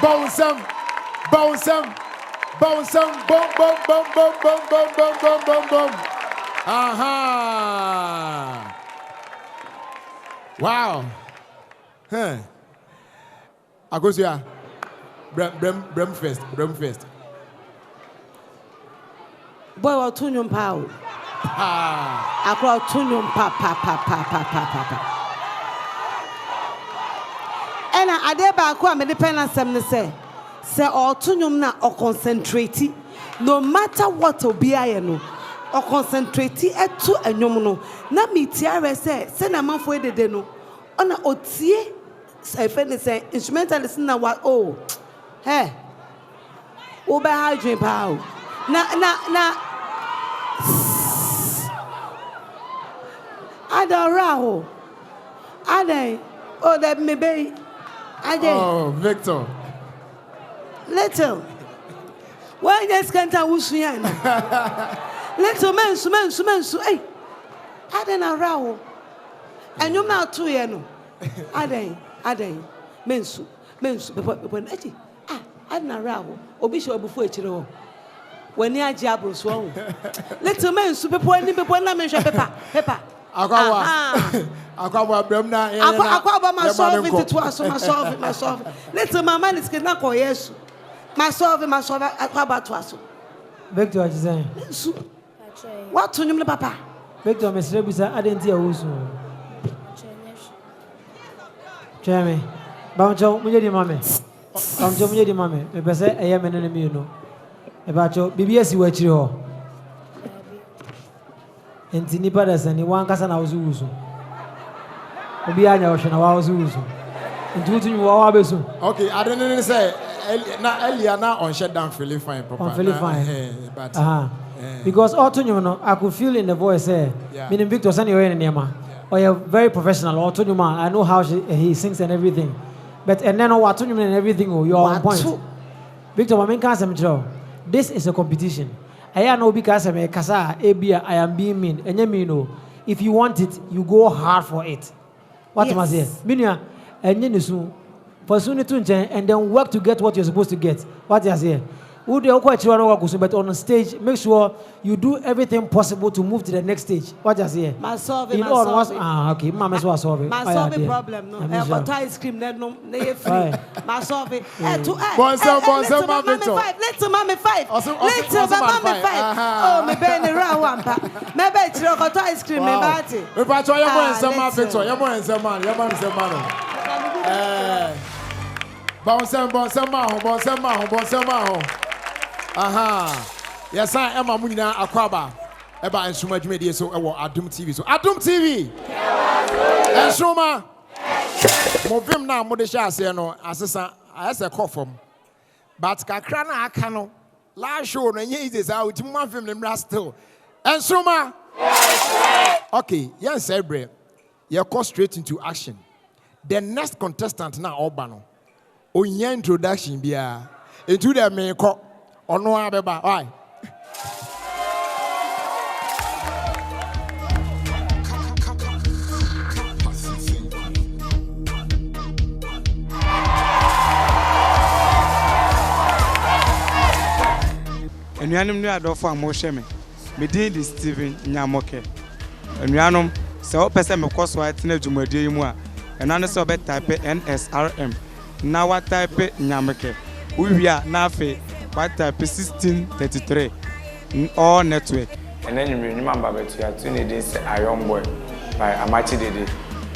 bounce them, bounce them, bounce them, boom, boom, boom, boom, boom, boom, boom, boom, boom, boom. Aha. Wow. Huh. Agosia. Breakfast. Boy, what tunyum pow. I call tunyum pa. And I dare back one independent some say or tunyum na or concentrate. No matter what will be I know. Or concentrate at two and no. Na me tiara say, send a man for the deno. On a otie, say, instrumentalist na what oh. Hey, over hydrant pow. Na. Adorao. Ade. Oh, that me be. Ade. Oh, Victor. Little. Why just can't I wusuyan? Little men, hey. Ade na rao. And you now two yeno. Ade. Mensu. When eti. Ade na rao. Obisho before chiro. When you are jabros, little men, super point, people, na mention paper. Akwa Bremna. Akwa myself into us, myself. Little my man is getting call yes. Myself, Akwa to us. Victor, what you saying? What to you, Papa? Victor, Miss Rebisa, I didn't hear who's. Jamie, Bouncho, we did mammy. Bouncho, we did mammy. The best I am an enemy, you know. About your BBS, you watch you. And Tinipa does any one cousin I was using. Obianya Ocean, I was using. And two to you are besu. Okay, I didn't say, not earlier now on shutdown, feeling fine, Papa. I'm feeling fine. But, because all to you know, I could feel in the voice, meaning Victor Sanny in Nema. Or you're very professional, or to you, man. I know how he sings and everything. But, and then what to you and everything, you're on point. Victor, my main cousin, Joe. This is a competition. I know because I'm a kasa, I am being mean. And you know, if you want it, you go hard for it. What am I saying? Minya, and you soon, for soon and then work to get what you're supposed to get. What you say? But on stage, make sure you do everything possible to move to the next stage. What you say? Okay, Mama solve it. My solving problem, no. I got ice cream, no, they free. My solving. Little mommy five. Oh, me benny round one pack. Maybe it's got ice cream, me batty. If I try your boy, some man, Victor, your boy, some man, Bounce. Aha. Yes, I am a Munina Akwaba. Eba and Suma Jimmy so Adom TV. So Adom TV. And Suma. Movim now, Modesha Seno, Assassin, as a coffin. But Kakrana Akano. Last show, and yes, out to one film in still. And Suma. Okay, yes, Ebre. You go straight into action. The next contestant now, Obano. On your introduction, Bia. Into the main court. Or no, Abeba. Why? And you know, I don't for more shame. Me did this Steven Nyamoke. And you know, so person of course, I think to my dear moi. And I saw type NSRM. Now what type Nyamoke? We are now what type 1633 all network. And then you remember to your tune this Iron Boy by Amachi Dede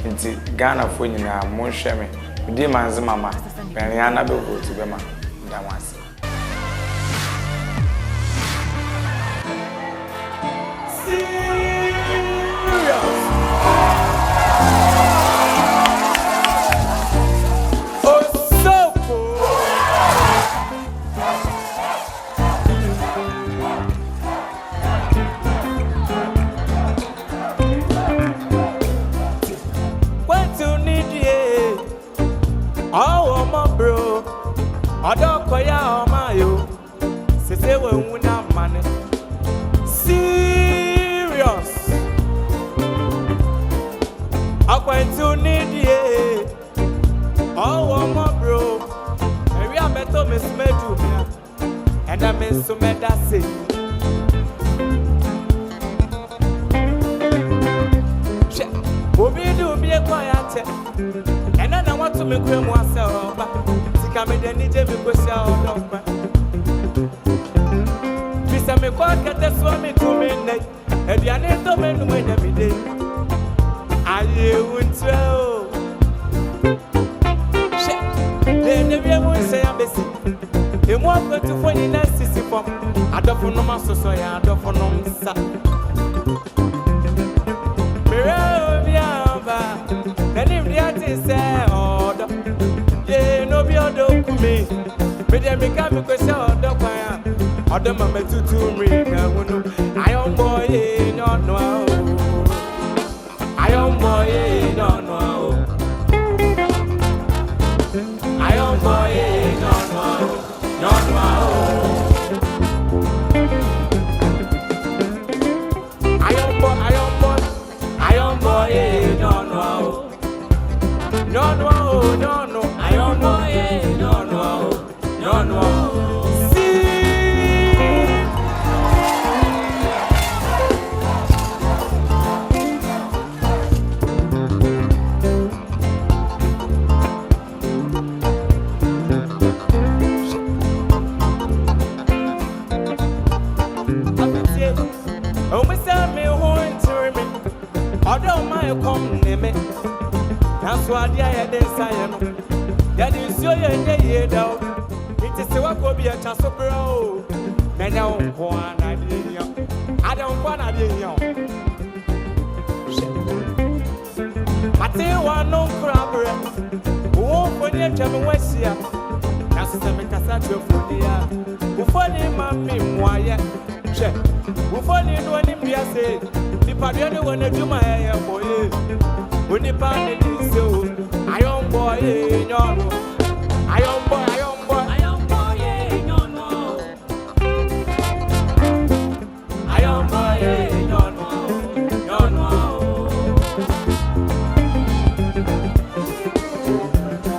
into Ghana for you now, Monshemi. Dear man's mama, Mariana go to Bema. That once. Adokoya Omayo, say we wuna money. Serious. I went to need ye. Oh, my bro. meto me smeju mia. And I miss so medase. Obi do be a quiet. And I want to make him myself. Tika me the nije me go sell dog. Bisa me kwa kete swami to me net. And ya ne to me no every day. Aye unto. Then the woman say I'm busy. The one go to find in a sissy pop. I don't know my so I don't know Missa. Then if the artist say, oh, yeah, no be a dog me. But then we can't because you're dog fire. Or the mamma to ring. I am boy, no, no. I am boy, no, no. I am boy, no, no. No, no. I am boy, no, no. No, no, no, no. I am boy, no, no. No, no. See. Oh, Mr. Me won't turn me. Although my come near me. That's why I didn't say no. That is your year though. It is a walk of your chance of bro. Men don't want I don't want to I tell you one no crab. Oh, for the German West here. That's the Micassato for the year. Before the mammy, why yet? Check. Before the one in Pia said, the Padiano want to do my hair for you. When the party is so, I am boy, no, no. I am boy, I am boy, I am boy, no, no. I am boy, no, no, no, no.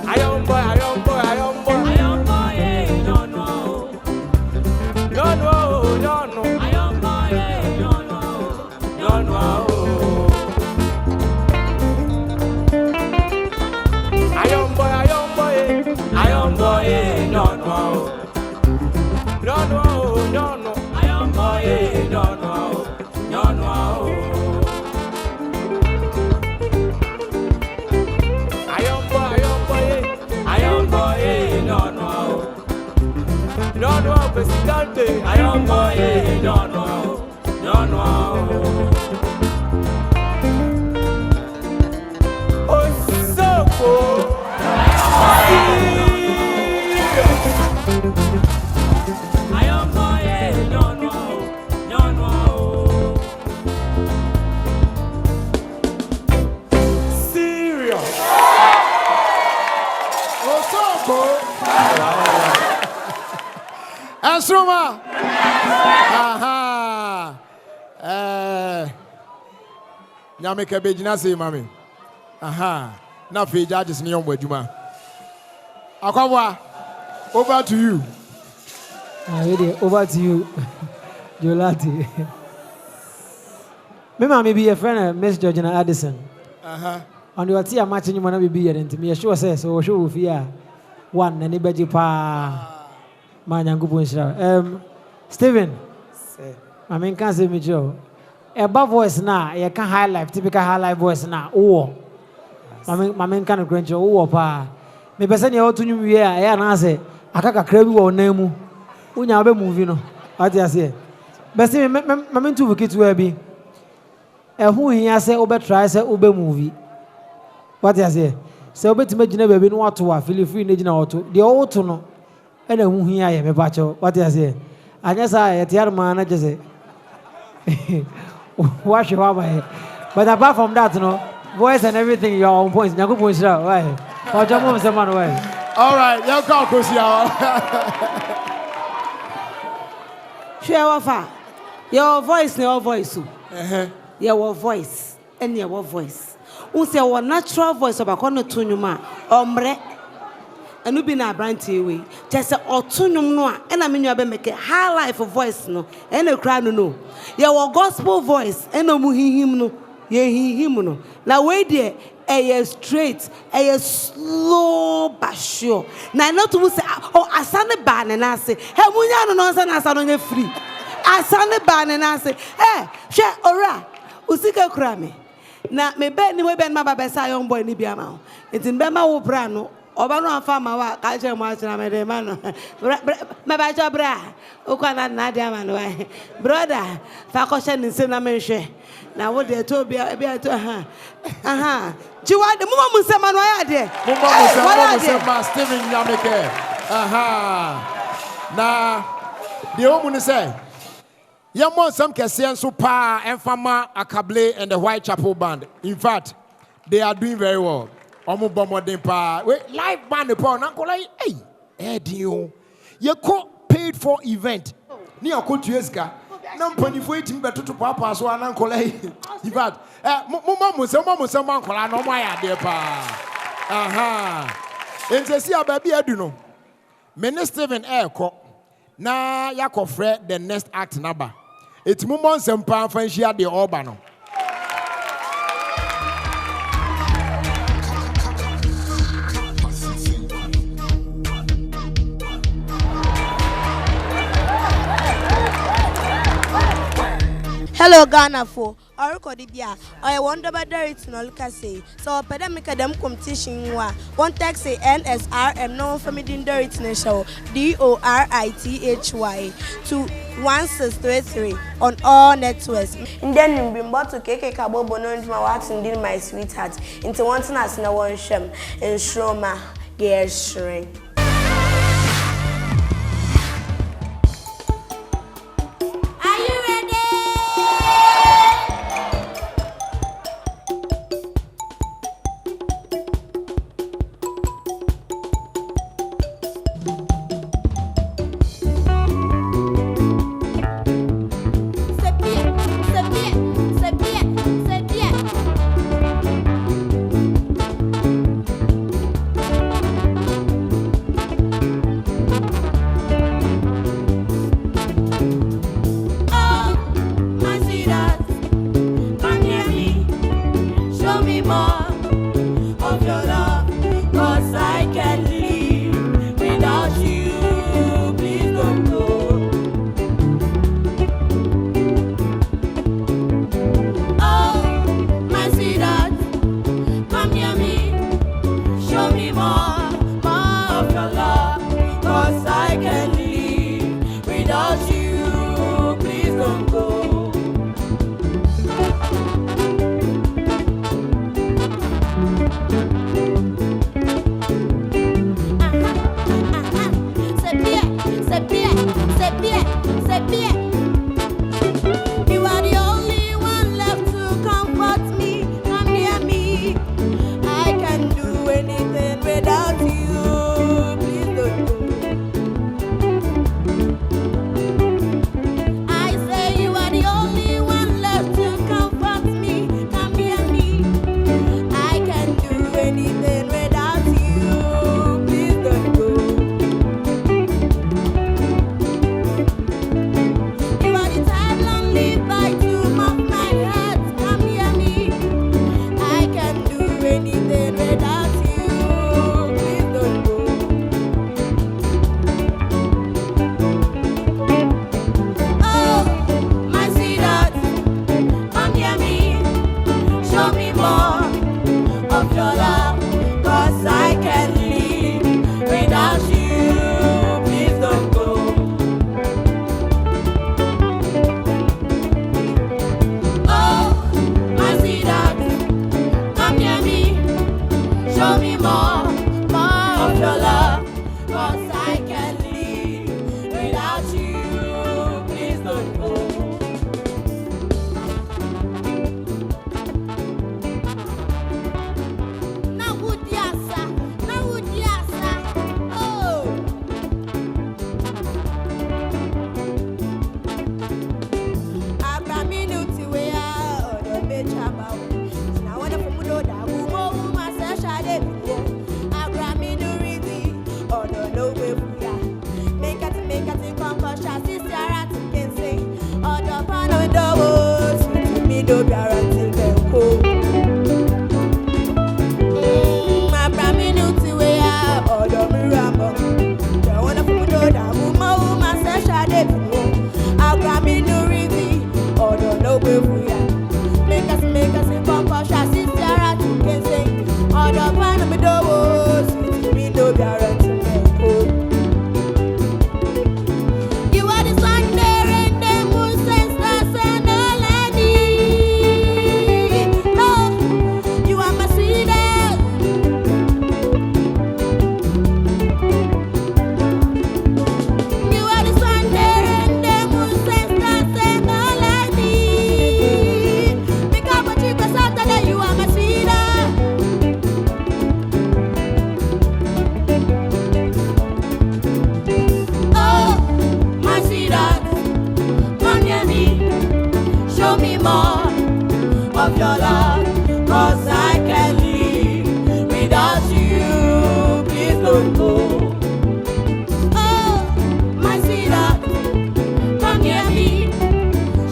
I am boy, I am boy, I am boy, I am boy, no, no. No, no, no, no. I am boy, no, no, no, no. No, no, no, no, no, no. I am boy, no, no, no, no. I am boy, no, no, no, no, Presidente. I am boy, no, no, no, no. Oh, so cool. Nsoromma. Aha. Nyame ka begina sei mami. Aha. Na fe judges ni yombo adwuma. Akwabwa. Over to you. Over to you. Jolati. Me mami be a friend Miss Georgina Addison. Aha. On your tea matching you wanna be here and to me sure says so show fear. One and anybody pa Stephen, I mean, can't say me, Joe. Above voice now, you can highlight, typical highlight voice now. Oh, my main kind of grandchild, oh, pa. Maybe send you out to New Year, and I say, I can't crave you or name. When you'll be moving, what I say. But see, my main two kids will be. And who he has said, Ober tries a Uber movie. What I say. So, bet to imagine never been what to feel free in the auto. The auto no. And then who I am a bacho. What I say. I guess I at the other man, I just say, wash your way. But apart from that, no, voice and everything, your own points. Now, go points out, right? Or jump on someone away. All right, you go, Kusia. Sure, your voice, your voice. Your voice, and your voice. Who say our natural voice about corner to you, ma, ombre. ɛno bi na aberanteɛ wei kyɛ sɛ ɔto nnwom no a ɛna me nua bɛmɛkɛ high life voice no ɛna kura no no yɛwɔ gospel voice ɛna ɔmo hihim no yɛhihim no na wei deɛ ɛyɛ straight ɛyɛ slow but sure na ɛna to mu sɛ asa ne baa ne n'ase munya no no nsa na asa no nyɛ free asa ne baa ne n'ase hwɛ owura usika kura me na me bɛ ni mo bɛ ma ba bɛ sa young boy ni bi ama ho nti bɛ ma wo bra no oba no afa ma wa ka che mo achina me de ma no me ba cho bra o kwa na de ama no wa brother fa ko she ni se na me hwe na wo de to bi to aha jiwa de mo mu se ma no ya de mo se ma Stephen Nyameke aha na de o mu ni se ya mo nsam kese enso pa Enfama Akable and the Whitechapel band. In fact, they are doing very well. Omo bomodin pa live band upon uncle like Edio. You paid for event. Ni uncle Tueska. Nam pony for eating better to papa so an uncle. In fact, Mama uncle I know my idea pa. Aha. And say see a baby aduno. Minister Stephen Airco. Na yako fred the next act number. It's moments and pan for share the urbano. Hello Ghana for Orukodibia. I wonder about the no look say. So pandemic dem competition one text say NSRM no family din the show DORITHY to 1633 on all networks. Then you bring bottle cake kabobo no ndima what in my sweetheart. Into one thing as na one shem Nsoromma yes shrink.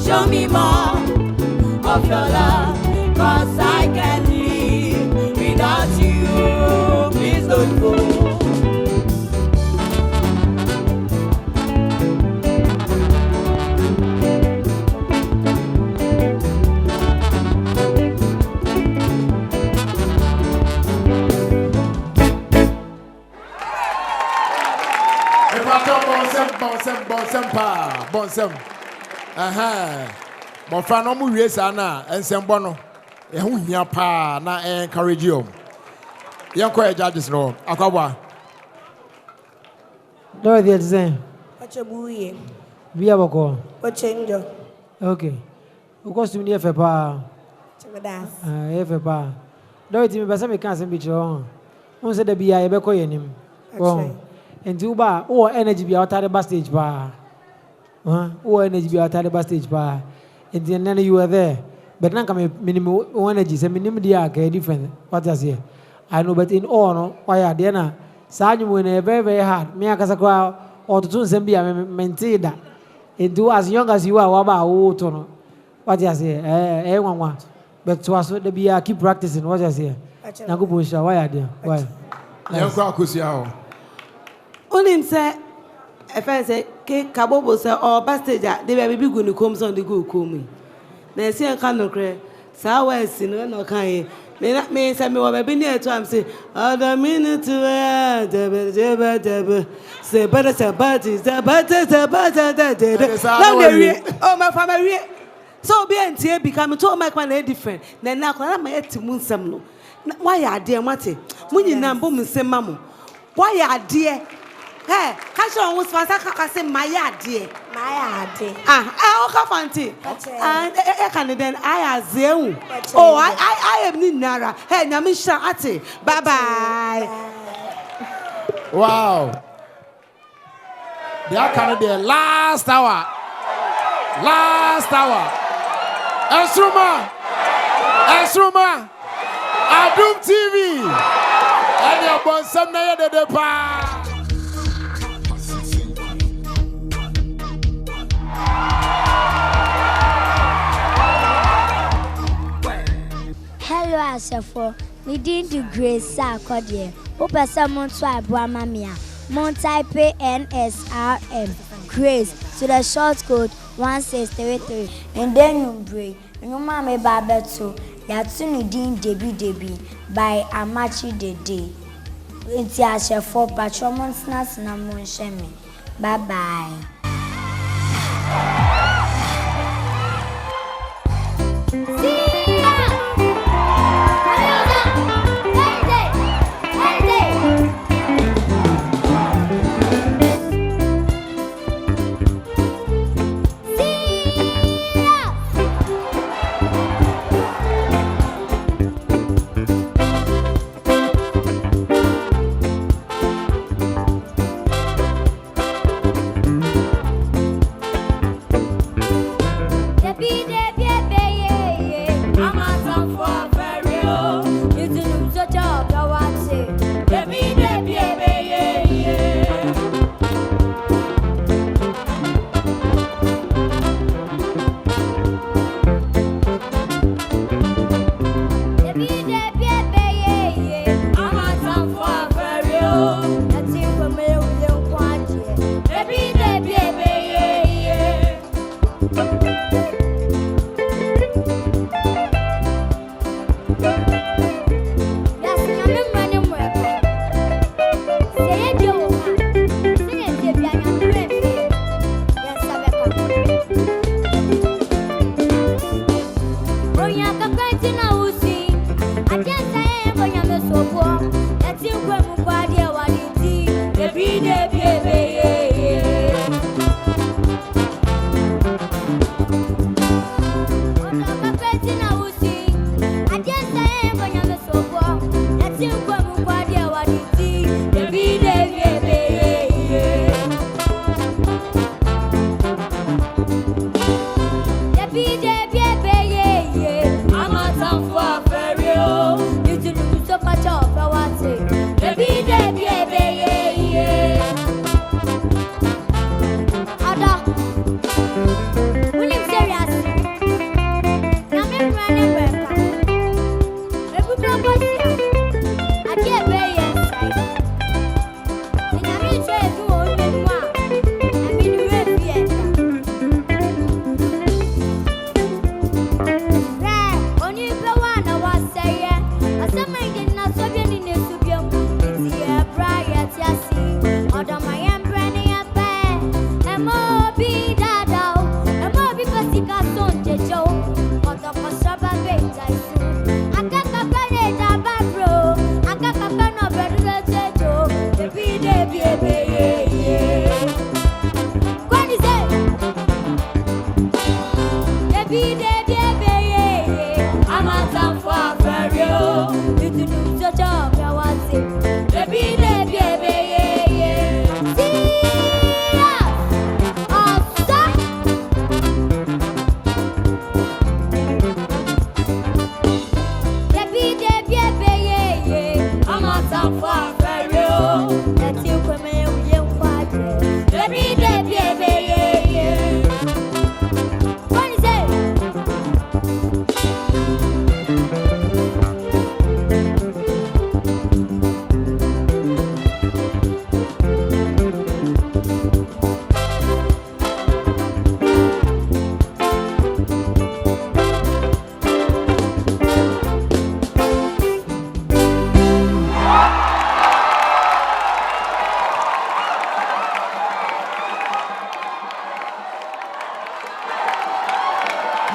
show me more of your love, 'cause I can't live without you. Please don't go. Bonsem. Mofra no mu wie sa na ensembɔ no ɛho hia pa na encourage you. Yanko judges no akwabwa. No the design. Achebuye. Via boko. Ochenjo. Okay. Ukostu ni efe pa. Chemedas. Efe pa. Do it me basa me kan sem bi chiro. Un se da bia ye be ko yenim. Oh. Enti uba o energy bia otare ba stage pa. Oh energy bia otare ba stage pa. Enti nene you were there. But now come minimum energy say minimum dia ka different. What I say? I know but in all no why there na saa nyumu na very hard. Me akasa kwa otutu nsem bia maintain that. Enti as young as you are waba o to no. What I say? Nwanwa. But to us the bia keep practicing what I say. Na go push why there? Why? Yanko akusia ho. Onim say efe say ke kabobo say or backstage they be big gu ni kom son de go komi. Na si en kan no kre sa wa si no no kan e me say me wa be ni eto am say Adom minute debe say better say party say better now they oh my family so be entie become to my man different na na kwa ma etimu nsem no why ya de mate munyina mbo nsem mamo why ya de hey catch on was fast ka say my ya de o ka fanti and e can then I azeu oh I am ni nara hey nyame sha ate bye bye. Wow. They are kind of the last hour. Nsoromma. Adom TV. And your bonsam na ye de pa. Hello, Asafo. We did the grace Sakodie. Opa Samon Swa Bramamia. Mon type NSRM. Grace to the short code 1633. And then you break. You mama babeto. Yatsuni din Debi by Amachi Dede. It's Asafo Patron Snas na Monshemi. Bye bye.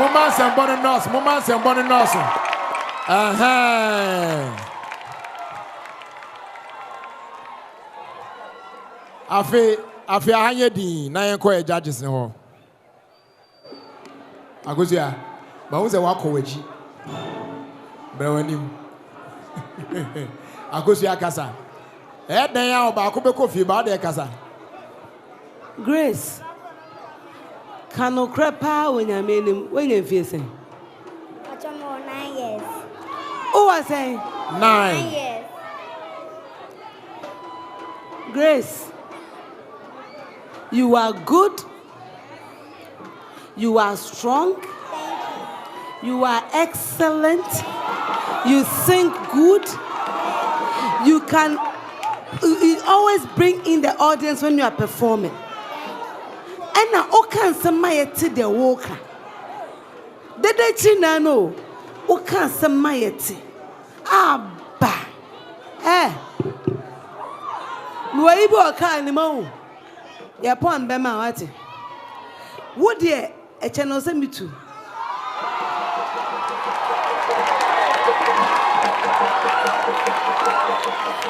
Moments and bonny nurse. Afe ahanye din na yenko judges ne ho. Agosia. Ba wo se wakọ wachi. Brawanim. Agosia kasa. Dan ya oba ko be kofi ba de kasa. Grace. Kano krepa when you mean when you feel saying? 9 years. Who was saying? 9 years. Grace, you are good. You are strong. You are excellent. You sing good. You can you always bring in the audience when you are performing. And now, o can samayeti the walker. Dede chinano, o can samayeti. Abba, Nwaibu oka ni mo. Ya pon be ma wati. Wo de e channel se mitu.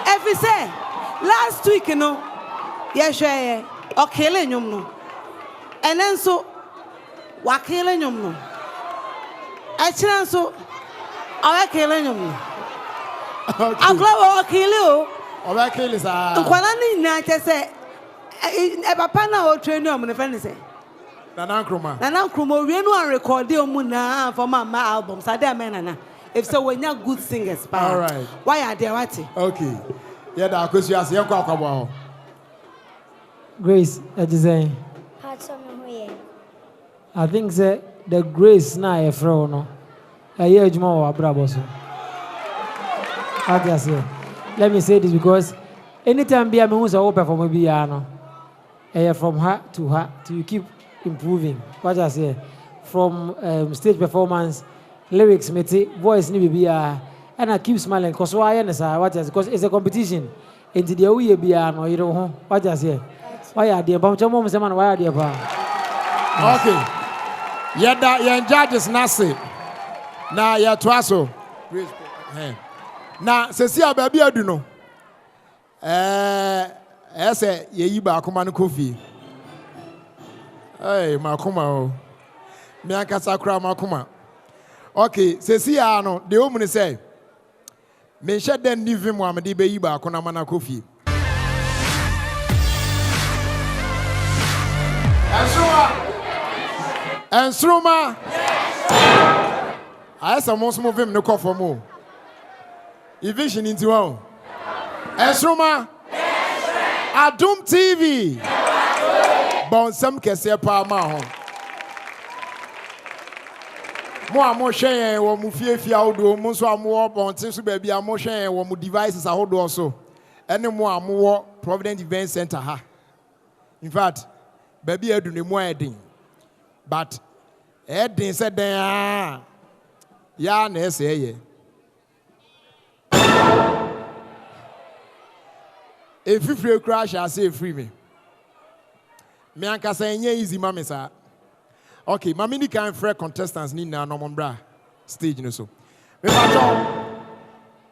If you say last week no, ya share okele nyum no. And then so wakele nyum no. Achira so awakele nyum no. Aglawo okele o. Awakele sa. Nkwana ni na che e papa na o train o mo friend say. Nana Nkrumah we no record o na for my album. Sa dey na. If so when you good singers pa. All right. Why are they what? Okay. Yeah, da akosi ase yenko akwabo ho. Grace, I think the grace na e fro no. Aye adwuma wa brabo so. Let me say this because anytime be me who say perform be ya no. From heart to heart till you keep improving. What I say from stage performance, lyrics, voice ni be and I keep smiling because why because it's a competition. Into the way be no you know what I say. Why are they about mom say man why are they about? Okay. Yeda yen judges nase. Na ya twaso. Na sesi ababi adu no. Ese ye yi ba akoma no kofi. Hey, makoma o. Me akasa kra makoma. Okay, sesi ya no, de omuni say. Me shed den ni vim wa me de be yi ba akona mana kofi. Nsoromma. I saw most of him no call for more. Vision into one. Nsoromma. Adom TV. Bon some kese pa ma ho. Mo amo hwen wo mu fiefia odo mo so amo bon tin so ba bia mo hwen wo mu devices ahodo so. Ene mo amo wo Provident Event Center ha. In fact, baby edu ne mo edin. But edin said then ya na ese ye. If you free crash I say free me. Me anka say enye easy mama sa. Okay, mama ni kan free contestants ni na no mombra stage no so. Me pacho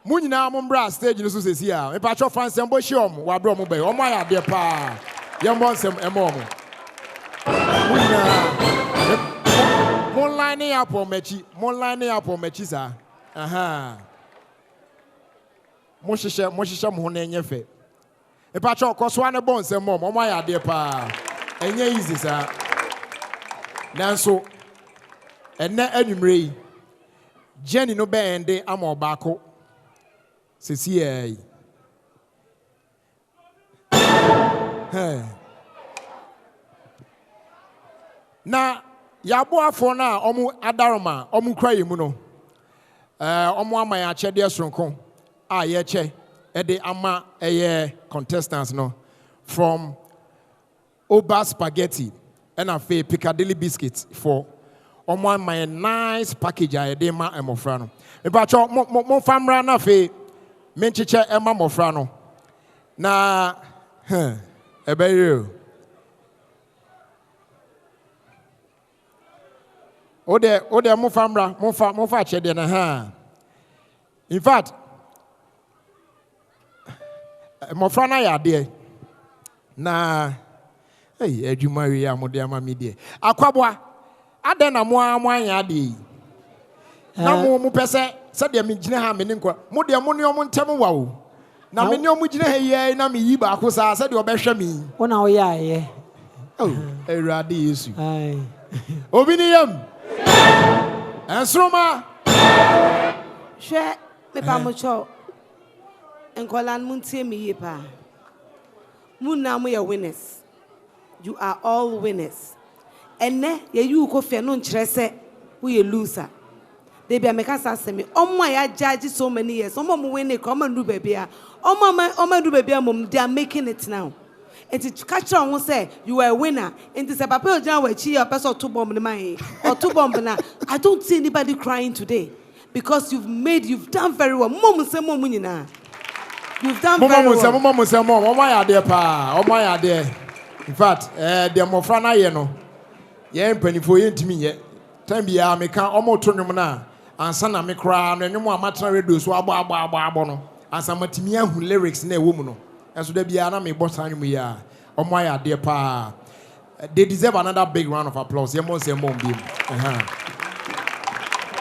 mu nyina mombra stage no so sesi a. Me pacho fans em bo hye om wa bro mo be. Omo aya de pa. Yem bon sem emo mo. Mu nyina mon line up on mechi sa. Aha. Mo hyehyɛ mo ho na enye fe. E pacho koswa ne bon sem mo aya de pa. Enye easy sa. Nanso enne anwumre yi Jenny no be ende ama obako sesi yi na yabo afo na omu adaroma omu kraye mu no omu ama ya chede sonko a ye che ede ama eye contestants no from Oba spaghetti and a fair Piccadilly biscuits for on my nice package I de ma emofrano. Me pacho mo famra na fe menchiche ema mofrano. Na ebeyo. Ode mo famra, mo fa chede na ha. In fact, mo fra na ya de na adwuma wi ya mo de ama me de. Akwabwa ade na mo anya de. Na mo pese se de me gine ha me ne nko. Mo de mo ne o mo ntem wa o. Na me ne o mo gine ha ye na me yi ba ko sa se de obehwe me. Wona o ya ye. Oh, Erade Yesu. Ai. Obi ni yam. Nsoromma. Hwe me pa mo cho. Enkolan mun tie me ye pa. Mun na mo ye winners. You are all winners. Enne ye you ko fe no nkyere se wo ye loser. They be make us say me. Omo ya judge so many years. Omo mo win it. Come and do baby. Omo do baby. Mom, they are making it now. And to catch on one say you are a winner. And to say papa Ojan we chi your person 2 bomb in my or 2 bomb na. I don't see anybody crying today because you've done very well. Mom say mom nyina. You've done very well. Mom say mom. Omo ya there pa. Omo ya there. In fact, the mofra na ye no. Ye mpanifo ye ntimi ye. Time bia me kan omo to nwom na. Ansa na me kra no nwom amatra radio so abo no. Ansa matimi ahu lyrics na ewo mu no. Enso da bia na me boss anwum ya. Omo ya there pa. They deserve another big round of applause. Ye mon say mom bi.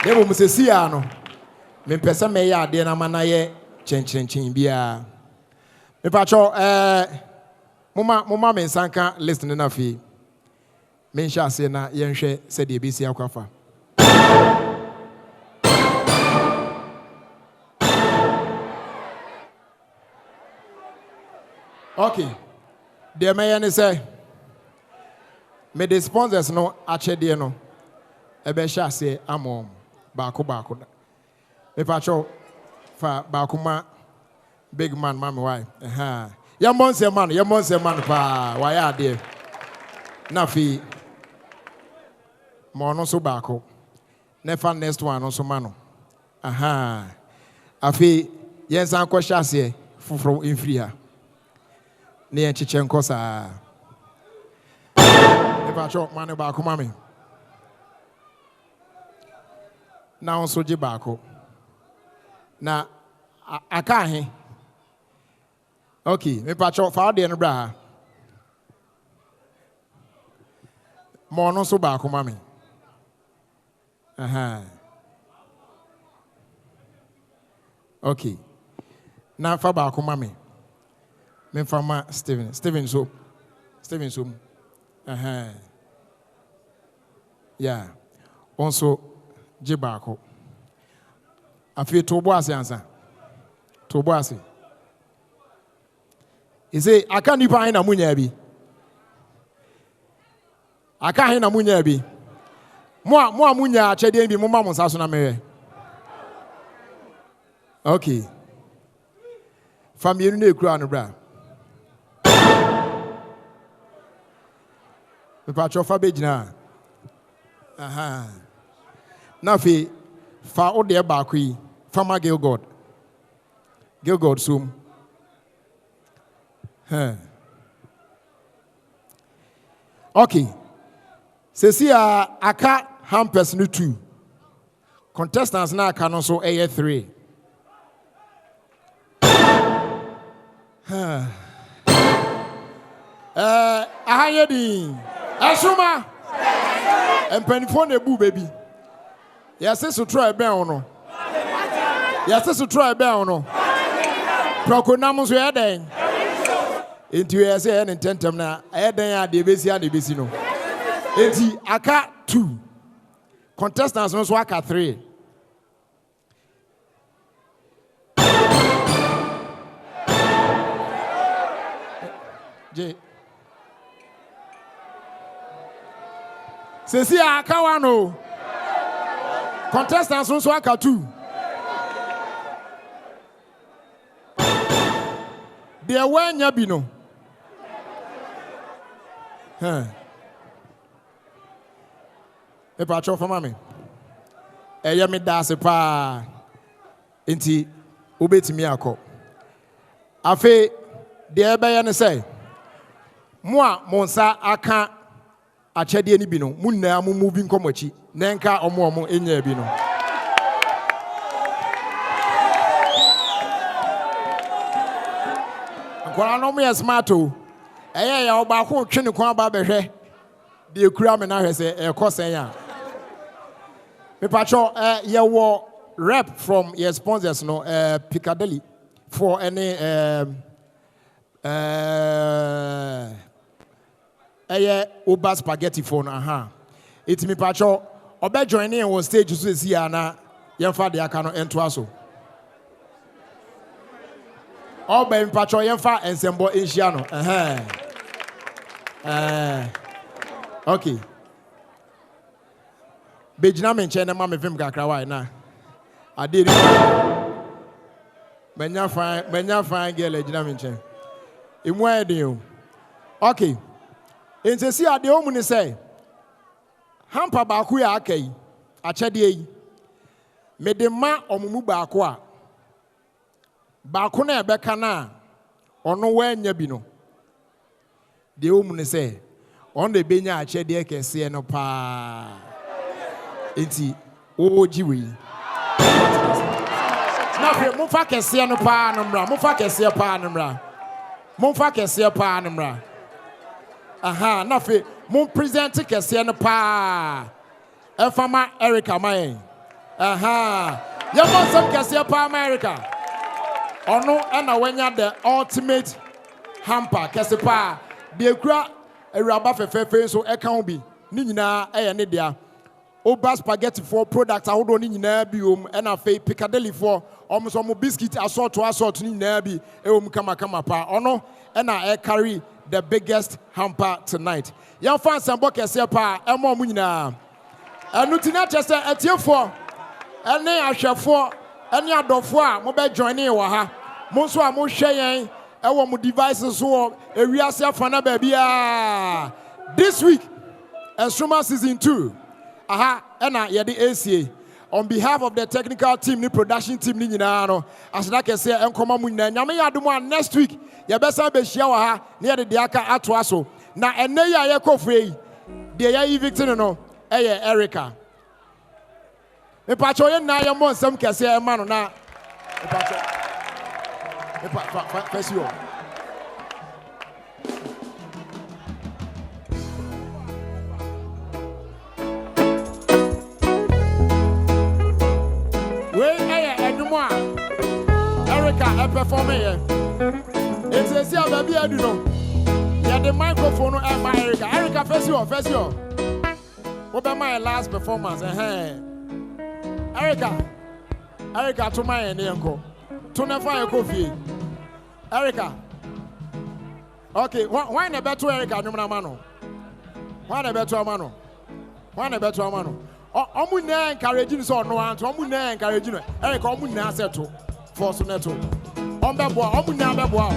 They mo say si ya no. Me pese me ya there na mana ye chenchin bia. Me pa cho Mama me sanka listening na fi. Me sha se na yenhwe se de besi akwafa. Okay. The me say me the sponsors no achede no ebe sha se amom baako me pa cho fa baako ma big man mama why Yamon se man pa why are there? Nafi Mono so bako. Never next one also mano. Afi yes anko shase fufro infria. Ne enchichenko sa. Never chop man bako mami. Na onso je bako. Na akahe. Okay, me patcho fa de no bra. Mo no so ba ko mami. Okay. Na fa ba ko mami. Me fa ma Steven so. Yeah. Also je ba ko. Afi to bo ase ansa. To bo ase. He say, I can't even find a munyabi. I can't find a munyabi. More munya chedi bi mama monsaso na mere. Okay. Family no ekura no bra. Me pa chofa bejina. Na fi fa o de ba kwi, Farmer Gilgod sum. Okay. Sesi aka hampers no 2. Contestants na aka no so 3. Ahanye di. Nsoromma. Empanifo na ebu baby. Yase so try ben ono. Prokonam so yeden. Into you say any tentem na eden de besi no. Enti aka 2. Contestants no so aka 3. J. Sesi aka 1 o. Contestants no so aka 2. There were nyabino. If I show for mommy, me das pa inti ubeti mi ako. Afe de ebe ya ne say, moi monsa aka akyɛdeɛ ni bi no mu nyinaa mu moving nkɔmɔkyi na nka ɔmo enya bi no nkɔla no mo yɛ smart o ɛyɛ yɛ ɔbaako twe ne kwan ba bɛhwɛ deɛ kura me na hwɛ sɛ ɛkɔ sɛn a mepatwɔ yɛwɔ rep from your sponsors no Piccadilly for any Uber spaghetti for no it's me pacho obe joining on stage so see na yemfa de aka no ento aso obe me pacho yemfa ensembo enhia no okay bejina me nche na ma me film kakra why na ade ri menya fine girl ejina me nche emu ayedin o okay ntesi ade o mu ni say hampa baako ya akai akyɛde yi me de ma omumu baako a baako na ɛbɛka na ɔno wanya bi no de o mu ni say on de benya akyɛde kɛse no pa enti o jiwe na fe mo fa kɛse no pa no mra mo fa kɛse pa no mra mo fa kɛse pa no mra aha na fe mo present kɛse no pa efama Erica man aha ya mo some kɛse pa America ono na wanya the ultimate hamper kɛse pa de kura awuraba fefefe so ɛka ho bi ni nyinaa ɛyɛ ne dia Uber spaghetti for product ahodo ni nyinaa bi na fe Piccadilly for almost mo biscuit asort ni nyinaa bi kama pa ono na carry the biggest hamper tonight. Young fans and book pa emo mu nyinaa. Enu tina chese etiefo ene ahwefo ene adofo a mo be join in wa ha. Mo so a mo hwe yen ewo mo devices so ewiase afana ba bia. This week Nsoromma season 2 aha ena yede ACA on behalf of the technical team the production team ni nyinaa no aseda kese enkoma mu nyinaa nyame ya adom a next week ye besa be hia wa ha na yede de aka ato aso na enne ya ye kofrei de ya evicting no eye Erica me pacho ye na ye mo nsem kese e ma no na me pacho first you Erica, I perform here. It's a see a baby, I do know. Yeah, the microphone and my Erica. Erica, first you. What about my last performance? Erica, to my uncle. To never your coffee. Erica. Okay, why not better Erica? No mano. Why not better mano? Omu na encouraging so no anto omu na encouraging Erica omu na settle force neto ombeboa omu na beboa